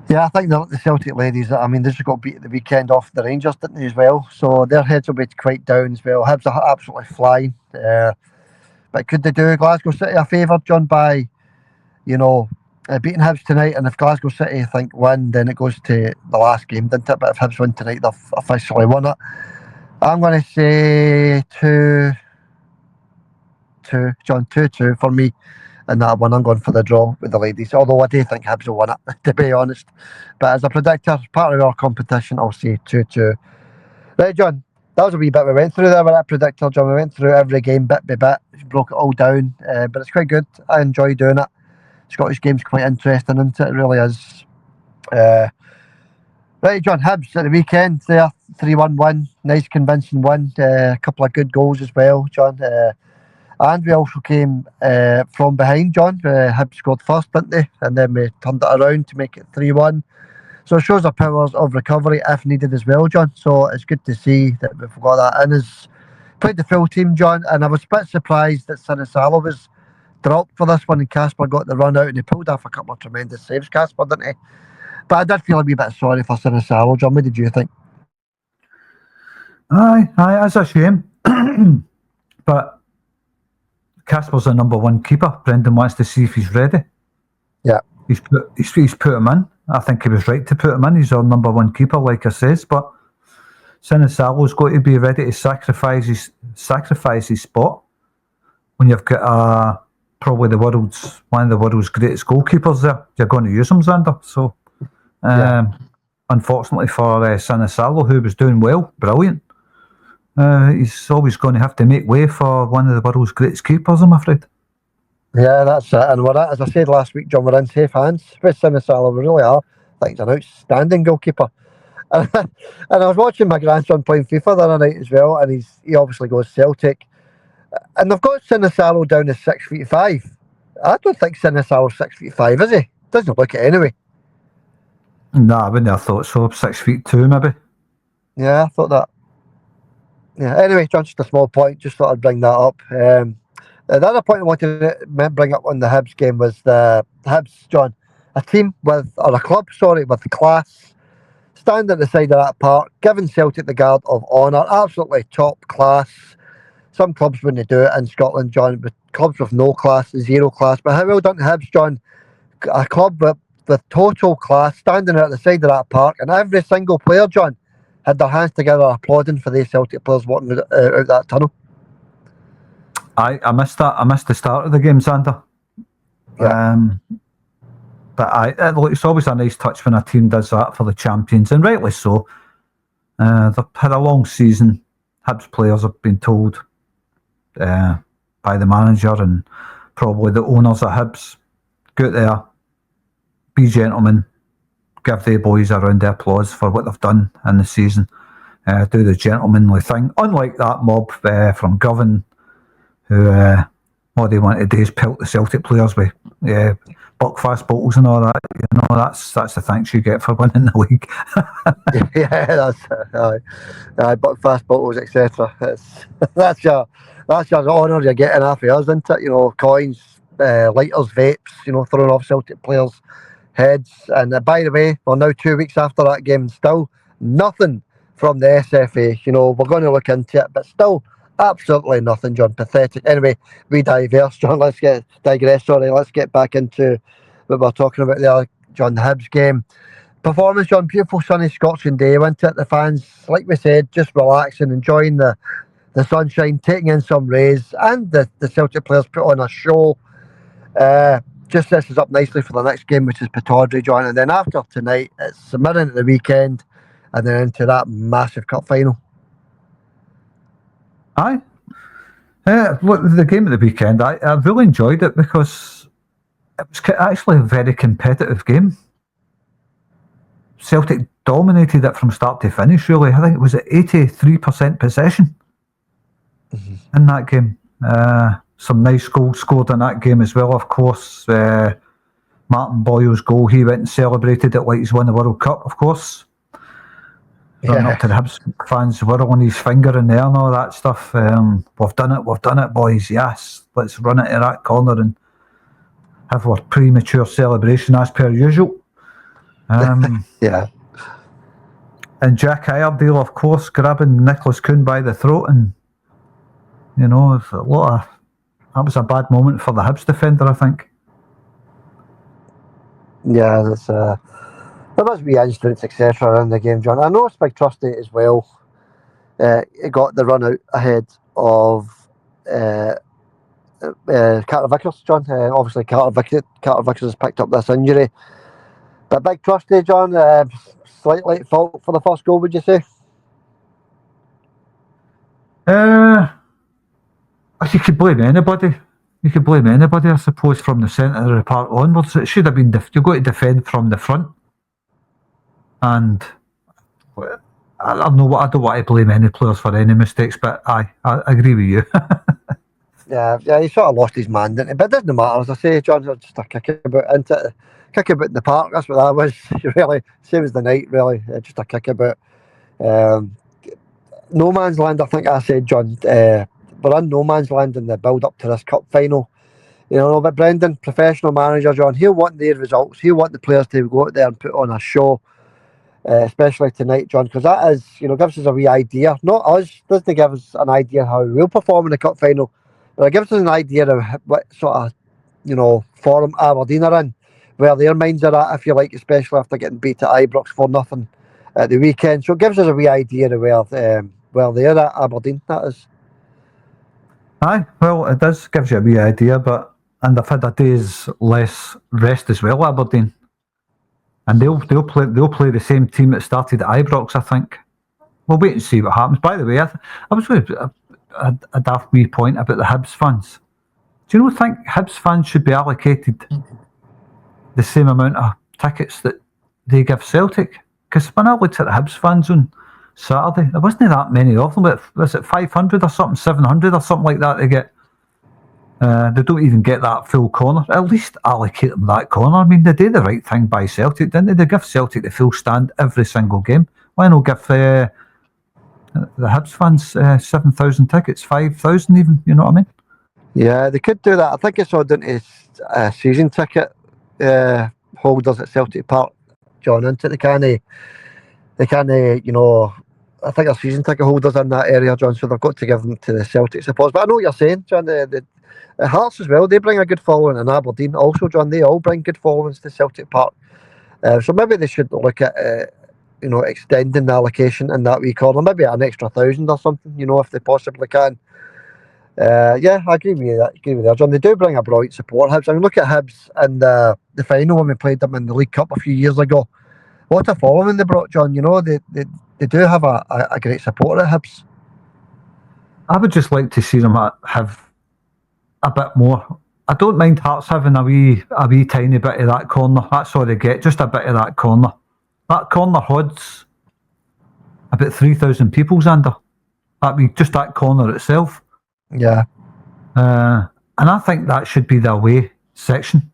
Yeah, I think the Celtic ladies, they just got beat at the weekend off the Rangers, didn't they, as well? So their heads will be quite down as well. Hibs are absolutely flying. But could they do Glasgow City a favour, John, by, beating Hibs tonight? And if Glasgow City, I think, win, then it goes to the last game, doesn't it? But if Hibs win tonight, they've officially won it. I'm going to say 2-2, John, 2-2 for me. And that one, I'm going for the draw with the ladies. Although I do think Hibs will win it, to be honest. But as a predictor, part of our competition, I'll say 2-2. Right, John, that was a wee bit we went through there with that predictor, John. We went through every game bit by bit, broke it all down. But it's quite good. I enjoy doing it. Scottish game's quite interesting, isn't it? It really is. Right, John, Hibs at the weekend there, 3-1 win. Nice convincing win. A couple of good goals as well, John. And we also came from behind, John. Hibs scored first, didn't they? And then we turned it around to make it 3-1. So it shows our powers of recovery if needed as well, John. So it's good to see that we've got that in. Played the full team, John, and I was a bit surprised that Sinisalo was dropped for this one and Casper got the run out and he pulled off a couple of tremendous saves, Casper, didn't he? But I did feel a wee bit sorry for Sinisalo, John. What did you think? Aye, it's a shame. But Casper's the number one keeper. Brendan wants to see if he's ready. Yeah. He's put him in. I think he was right to put him in. He's our number one keeper, like I says. But Sinisalo's got to be ready to sacrifice his spot when you've got probably one of the world's greatest goalkeepers there. You're going to use him, Xander. So, unfortunately for Sinisalo, who was doing well, brilliant. He's always going to have to make way for one of the world's greatest keepers, I'm afraid. Yeah, that's it. And as I said last week, John, we're in safe hands with Sinisalo. We really are. I think he's an outstanding goalkeeper. And I was watching my grandson playing FIFA the other night as well, and he obviously goes Celtic. And they've got Sinisalo down as 6'5". I don't think Sinisalo's 6'5", is he? Doesn't look it anyway. Nah, I wouldn't have thought so. 6'2", maybe. Yeah, I thought that. Yeah, anyway, John, just a small point. Just thought I'd bring that up. The other point I wanted to bring up on the Hibs game was the Hibs, John, a club, with class, stand at the side of that park, giving Celtic the guard of honour, absolutely top class. Some clubs wouldn't do it in Scotland, John, but clubs with no class, zero class. But how well done Hibs, John, a club with total class, standing at the side of that park, and every single player, John, had their hands together applauding for these Celtic players walking out that tunnel. I missed that. I missed the start of the game, Xander. Yeah. Look, it's always a nice touch when a team does that for the champions, and rightly so. They've had a long season. Hibs players have been told by the manager and probably the owners of Hibs, go out there, be gentlemen, give the boys a round of applause for what they've done in the season. Do the gentlemanly thing. Unlike that mob from Govan, who all they want to do is pelt the Celtic players with buckfast bottles and all that. You know, that's the thanks you get for winning the league. Yeah, that's buckfast bottles, etc. That's your honour you're getting off of us, isn't it? You know, coins, lighters, vapes. You know, throwing off Celtic players' heads. And by the way, we're now 2 weeks after that game, and still nothing from the SFA. You know, we're going to look into it, but still absolutely nothing, John. Pathetic. Anyway, we digress, John. Let's get back into what we're talking about there, John. The Hibs game performance, John. Beautiful sunny Scotland day, wasn't it? The fans, like we said, just relaxing, enjoying the sunshine, taking in some rays, and the Celtic players put on a show. Just sets us up nicely for the next game, which is Pittodrie, John. And then after tonight, it's Mirren at the weekend, and then into that massive cup final. Aye. Look, the game of the weekend, I really enjoyed it because it was actually a very competitive game. Celtic dominated it from start to finish, really. I think it was at 83% possession in that game. Some nice goals scored in that game as well, of course. Martin Boyle's goal, he went and celebrated it like he's won the World Cup, of course. Running up to the Hibs fans, whirling his finger in there and all that stuff. We've done it, boys, yes. Let's run it to that corner and have our premature celebration as per usual. Yeah. And Jack Iredale, of course, grabbing Nicholas Kuhn by the throat, and you know, that was a bad moment for the Hibs defender, I think. Yeah, there must be incidents, etc. in the game, John. I know Spike Trusty as well. He got the run out ahead of Carter Vickers, John. Obviously, Carter Vickers has picked up this injury. But Big Trusty, John, slightly at fault for the first goal, would you say? You could blame anybody. I suppose, from the centre of the park onwards. It should have been you've got to defend from the front. And I don't want to blame any players for any mistakes, but I agree with you. Yeah, he sort of lost his man, didn't he? But it doesn't matter, as I say, John. Just a kick about in the park. That's what that was. Really, same as the night. Really, just a kick about. No man's land. I think I said, John. We're in no man's land in the build up to this cup final. You know, but Brendan, professional manager, John, he'll want their results. He'll want the players to go out there and put on a show, especially tonight, John, because that is, you know, gives us a wee idea. Not us, doesn't give us an idea how we'll perform in the cup final, but it gives us an idea of what sort of, you know, form Aberdeen are in, where their minds are at, if you like, especially after getting beat at Ibrox for nothing at the weekend. So it gives us a wee idea of where they're at, Aberdeen, that is. Aye, well, it does give you a wee idea, and they've had a day's less rest as well, Aberdeen, and they'll play the same team that started at Ibrox, I think. We'll wait and see what happens. By the way, I was going to a daft wee point about the Hibs fans. Do you think Hibs fans should be allocated the same amount of tickets that they give Celtic? Because when I looked at the Hibs fans on Saturday, there wasn't that many of them. But was it 500 or something, 700 or something like that they get? They don't even get that full corner. At least allocate them that corner. I mean, they did the right thing by Celtic, didn't they? They give Celtic the full stand every single game. Why not give the Hibs fans 7,000 tickets, 5,000 even? You know what I mean? Yeah, they could do that. I think it's all down to season ticket holders at Celtic Park, John. Into they can't, you know. I think there's season ticket holders in that area, John, so they've got to give them to the Celtic supporters. But I know what you're saying, John. The Hearts as well, they bring a good following, and Aberdeen also, John, they all bring good followings to Celtic Park. So maybe they should look at, you know, extending the allocation in that wee corner, maybe an extra 1,000 or something, you know, if they possibly can. Yeah, I agree with you there, John. They do bring a brilliant support. Hibs. I mean, look at Hibs in the the final when we played them in the League Cup a few years ago. What a following they brought, John. You know, they do have a great support at Hibs. I would just like to see them have a bit more. I don't mind Hearts having a wee tiny bit of that corner. That's all they get, just a bit of that corner. That corner holds about 3,000 people, Xander. Just that corner itself. Yeah. And I think that should be the away section.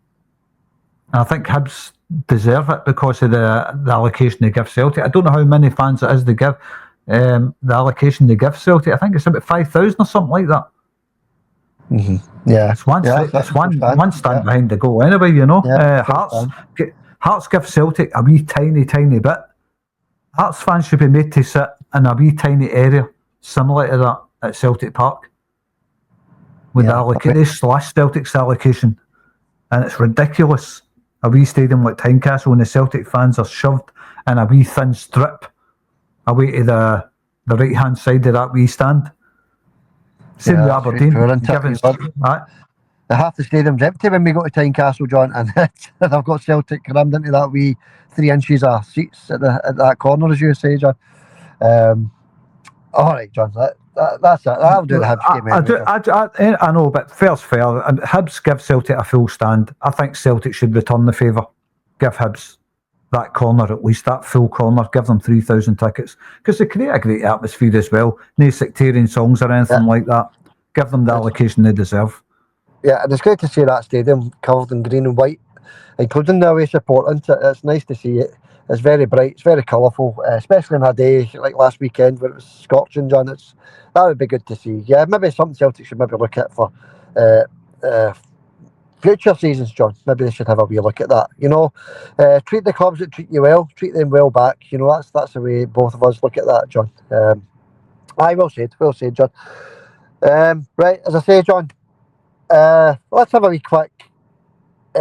And I think Hibs deserve it because of the allocation they give Celtic. I don't know how many fans it is they give. The allocation they give Celtic, I think it's about 5,000 or something like that. Mm-hmm. Yeah, it's one stand behind the goal anyway. You know, Hearts give Celtic a wee tiny bit. Hearts fans should be made to sit in a wee tiny area similar to that at Celtic Park. With they slash Celtic's allocation, and it's ridiculous. A wee stadium like Tynecastle and the Celtic fans are shoved in a wee thin strip away to the right hand side of that wee stand. Same with Aberdeen. Half the stadium's empty when we go to Tynecastle, John, and they've got Celtic crammed into that wee 3 inches of seats at that corner, as you say, John. All right, John, that's it. That'll do the Hibs game. I know, but fair's fair. And Hibs give Celtic a full stand. I think Celtic should return the favour. Give Hibs that corner, at least that full corner. Give them 3,000 tickets because they create a great atmosphere as well. No sectarian songs or anything like that. Give them the allocation they deserve. Yeah, and it's great to see that stadium covered in green and white, including the away support. It's nice to see it. It's very bright, it's very colourful, especially on a day like last weekend where it was scorching, John. That would be good to see. Yeah, maybe something Celtic should maybe look at for future seasons, John. Maybe they should have a wee look at that. You know, treat the clubs that treat you well, treat them well back. You know, that's the way both of us look at that, John. Well said, John. Right, as I say, John, let's have a wee quick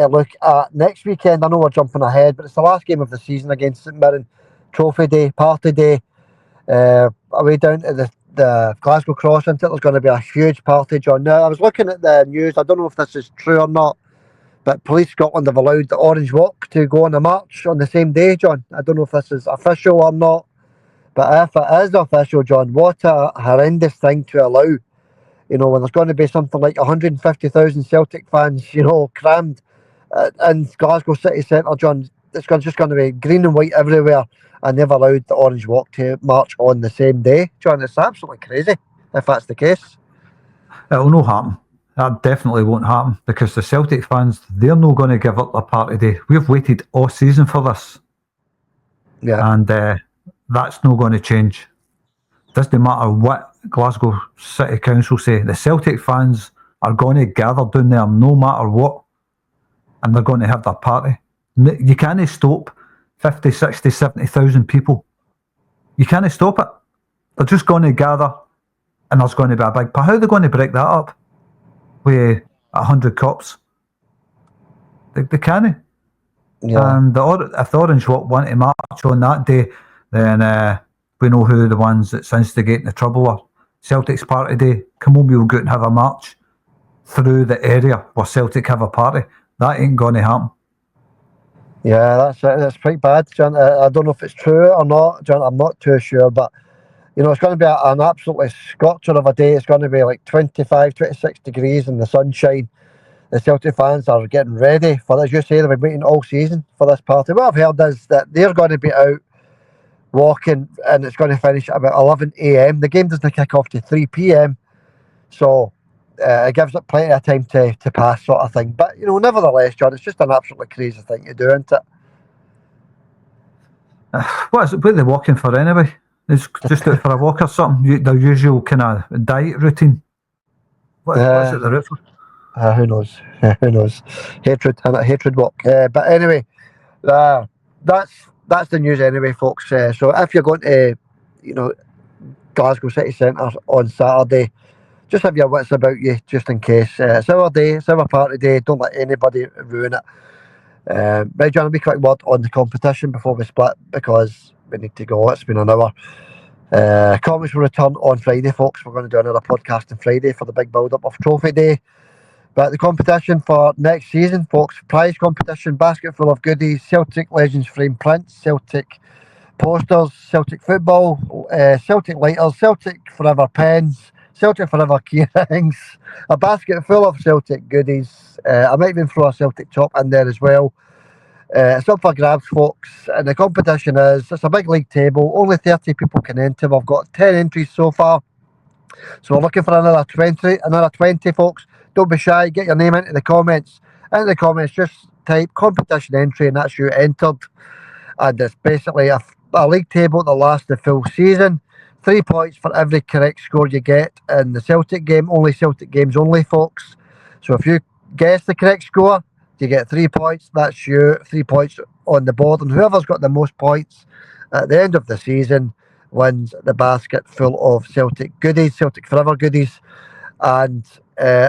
look at next weekend. I know we're jumping ahead, but it's the last game of the season against St Mirren. Trophy day, party day, away down to the Glasgow Cross. There's going to be a huge party, John. Now, I was looking at the news. I don't know if this is true or not, but Police Scotland have allowed the Orange Walk to go on a march on the same day, John. I don't know if this is official or not, but if it is official, John, what a horrendous thing to allow. You know, when there's going to be something like 150,000 Celtic fans, you know, crammed in Glasgow city centre, John. It's just going to be green and white everywhere, and they've allowed the Orange Walk to march on the same day, John. It's absolutely crazy if that's the case. It'll not happen. That definitely won't happen because the Celtic fans, they're not going to give up their party day. We've waited all season for this. Yeah. And that's not going to change. Doesn't matter what Glasgow City Council say. The Celtic fans are going to gather down there no matter what. And they're going to have their party. You can't stop 50, 60, 70,000 people. You can't stop it. They're just going to gather and there's going to be a big... But how are they going to break that up with 100 cops? They can't. Yeah. And if the Orange Walk want to march on that day, then we know who the ones that's instigating the trouble are. Celtic's party day. Come on, we'll go out and have a march through the area where Celtic have a party. That ain't going to happen. Yeah, that's it. That's pretty bad, John. I don't know if it's true or not, John. I'm not too sure, but you know, it's going to be an absolutely scorcher of a day. It's going to be like 25, 26 degrees in the sunshine. The Celtic fans are getting ready for, as you say, they've been waiting all season for this party. What I've heard is that they're going to be out walking, and it's going to finish at about 11 a.m. The game doesn't kick off to 3 p.m. So it gives it plenty of time to pass, sort of thing. But, you know, nevertheless, John, it's just an absolutely crazy thing to do, isn't it? What are they walking for anyway? It's just out for a walk or something? Their usual kind of diet routine? What is it they're out for? Who knows? Who knows? Hatred walk. But anyway, that's the news anyway, folks. So if you're going to, you know, Glasgow City Centre on Saturday, just have your wits about you, just in case. It's our day, it's our party day. Don't let anybody ruin it. Right, John, a wee quick word on the competition before we split, because we need to go. It's been an hour. Comments will return on Friday, folks. We're going to do another podcast on Friday for the big build-up of Trophy Day. But the competition for next season, folks, prize competition, basket full of goodies, Celtic Legends frame prints, Celtic posters, Celtic football, Celtic lighters, Celtic Forever pens, Celtic Forever key rings, a basket full of Celtic goodies. I might even throw a Celtic top in there as well. It's up for grabs, folks, and the competition it's a big league table. Only 30 people can enter. We've got 10 entries so far, so we're looking for another 20, folks. Don't be shy. Get your name into the comments. In the comments, just type competition entry, and that's you entered. And it's basically a league table that lasts the full season. 3 points for every correct score you get in the Celtic game. Only Celtic games only, folks. So if you guess the correct score, you get 3 points. That's you, 3 points on the board. And whoever's got the most points at the end of the season wins the basket full of Celtic goodies, Celtic Forever goodies. And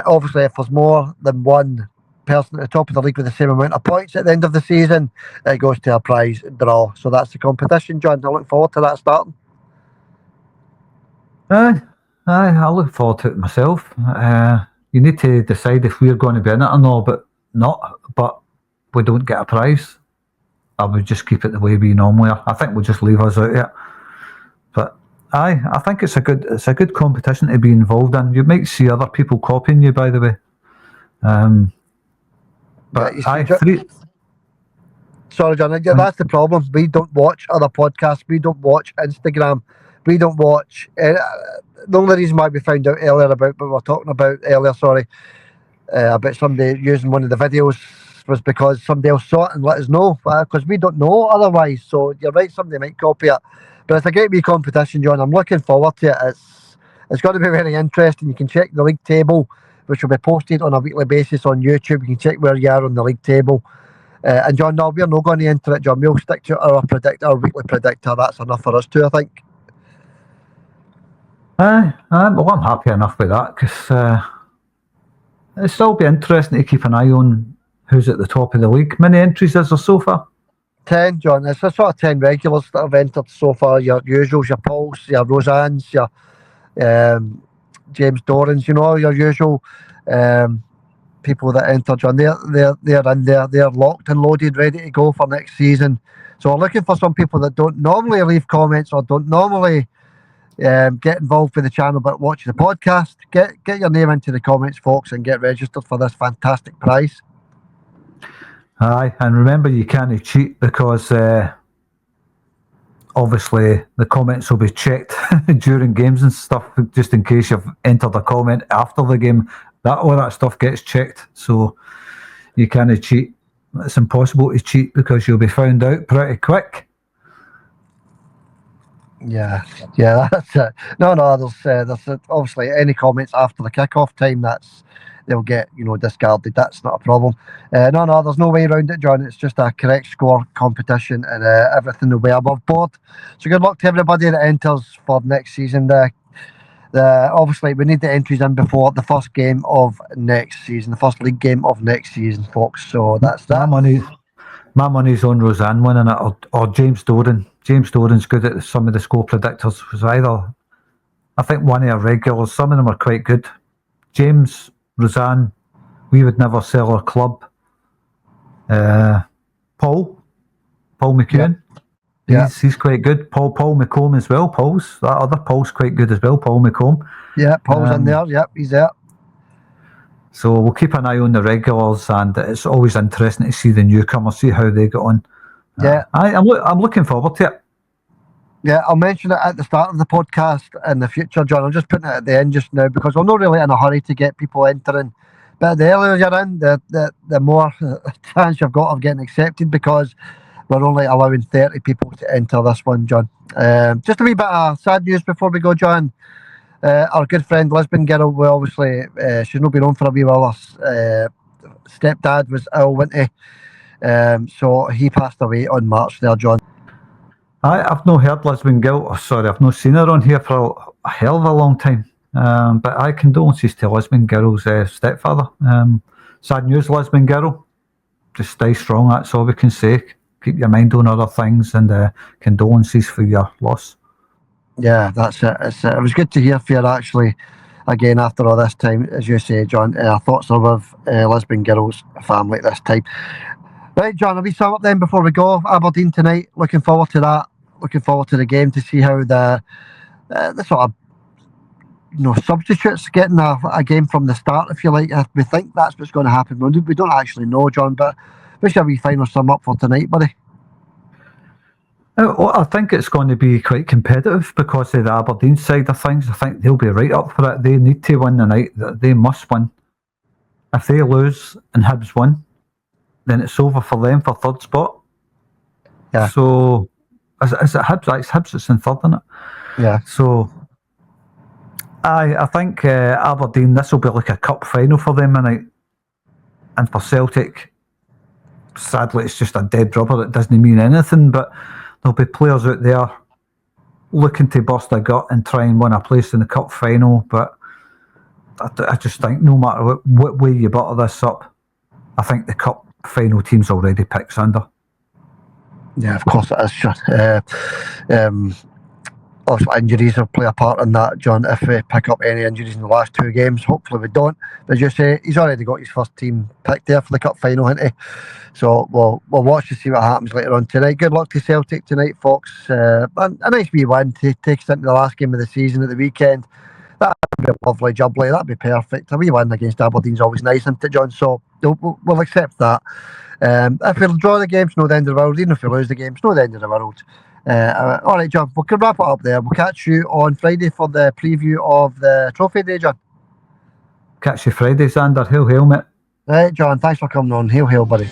obviously, if there's more than one person at the top of the league with the same amount of points at the end of the season, it goes to a prize draw. So that's the competition, John. I look forward to that starting. I look forward to it myself. You need to decide if we're going to be in it or not, but we don't get a prize. I would just keep it the way we normally are. I think we'll just leave us out of it. But I think it's a good competition to be involved in. You might see other people copying you, by the way. But Sorry, John. That's the problem. We don't watch other podcasts. We don't watch Instagram. We don't watch. The only reason why we found out earlier about what we were talking about earlier, about somebody using one of the videos was because somebody else saw it and let us know, because we don't know otherwise. So you're right, somebody might copy it. But it's a great wee competition, John. I'm looking forward to it. It's going to be very interesting. You can check the league table, which will be posted on a weekly basis on YouTube. You can check where you are on the league table. And John, no, we're not going to enter it, John. We'll stick to our weekly predictor. That's enough for us too, I think. Well, I'm happy enough with that, because it'll still be interesting to keep an eye on who's at the top of the league. Many entries is there so far? 10, John. It's a sort of 10 regulars that have entered so far. Your usuals, your Pauls, your Roseannes, your James Dorans, your usual people that enter, John. They're in there. They're locked and loaded, ready to go for next season. So we're looking for some people that don't normally leave comments or don't normally get involved with the channel but watch the podcast. Get your name into the comments, folks, and get registered for this fantastic prize. Aye, and remember, you can't cheat, because obviously the comments will be checked during games and stuff, just in case you've entered a comment after the game. All that stuff gets checked, so you can't cheat. It's impossible to cheat because you'll be found out pretty quick. Yeah, that's it. No, there's obviously any comments after the kickoff time, they'll get discarded. That's not a problem. No, there's no way around it, John. It's just a correct score competition, and everything will be above board. So good luck to everybody that enters for next season. Obviously we need the entries in before the first game of next season, the first league game of next season, folks. So that's that. My money's on Roseanne winning it, or James Doran. James Doran's good at some of the score predictors. Was either, I think, one of our regulars. Some of them are quite good. James, Roseanne, we would never sell our club. Paul McEwen. Yeah. He's quite good. Paul McComb as well. That other Paul's quite good as well. Paul McComb. Yeah, Paul's in there. Yep, he's there. So we'll keep an eye on the regulars, and it's always interesting to see the newcomers, see how they get on. Yeah, I'm looking forward to it. Yeah, I'll mention it at the start of the podcast in the future, John. I'm just putting it at the end just now because we're not really in a hurry to get people entering. But the earlier you're in, the more chance you've got of getting accepted, because we're only allowing 30 people to enter this one, John. Just a wee bit of sad news before we go, John. Our good friend Lisbon Ghirl, well, obviously, she's not been on for a wee while. Her stepdad was ill, wasn't he? So he passed away on March there, John. I've not heard Lisbon Ghirl. Sorry, I've not seen her on here for a hell of a long time. But I condolences to Lisbon Ghirl's stepfather. Sad news, Lisbon Ghirl. Just stay strong, that's all we can say. Keep your mind on other things, and condolences for your loss. Yeah, that's it. It was good to hear for you, actually. again after all this time, as you say, John. Our thoughts are with Lisbon Girls family at this time. Right, John, have we sum up then before we go? Aberdeen tonight, looking forward to that. Looking forward to the game to see how the sort of substitutes getting a game from the start, if you like. We think that's what's going to happen. We don't actually know, John, but we shall we final sum up for tonight, buddy? Well, I think it's going to be quite competitive because of the Aberdeen side of things. I think they'll be right up for it. They need to win the night. They must win. If they lose and Hibs win, then it's over for them for third spot. Yeah. So, is it Hibs? It's Hibs that's in third, isn't it? Yeah. So, I think Aberdeen, this will be like a cup final for them tonight. And for Celtic, sadly, it's just a dead rubber. It doesn't mean anything, but there'll be players out there looking to burst a gut and try and win a place in the cup final. But I just think no matter what way you butter this up, I think the cup final team's already picked, Sander. Yeah, of course it is, John. Also, injuries will play a part in that, John. If we pick up any injuries in the last two games, hopefully we don't. But as you say, he's already got his first team picked there for the cup final, hasn't he? So we'll watch to see what happens later on tonight. Good luck to Celtic tonight, folks. A nice wee win to take us into the last game of the season at the weekend. That'd be a lovely jubbly. That'd be perfect. A wee win against Aberdeen's always nice, isn't it, John? So we'll accept that. If we draw the game, it's not the end of the world. Even if we lose the game, it's not the end of the world. All right, John, we can wrap it up there. We'll catch you on Friday for the preview of the trophy day, John. Catch you Friday, Sander. Hail, hail, mate. Right, John, thanks for coming on. Hail, hail, buddy.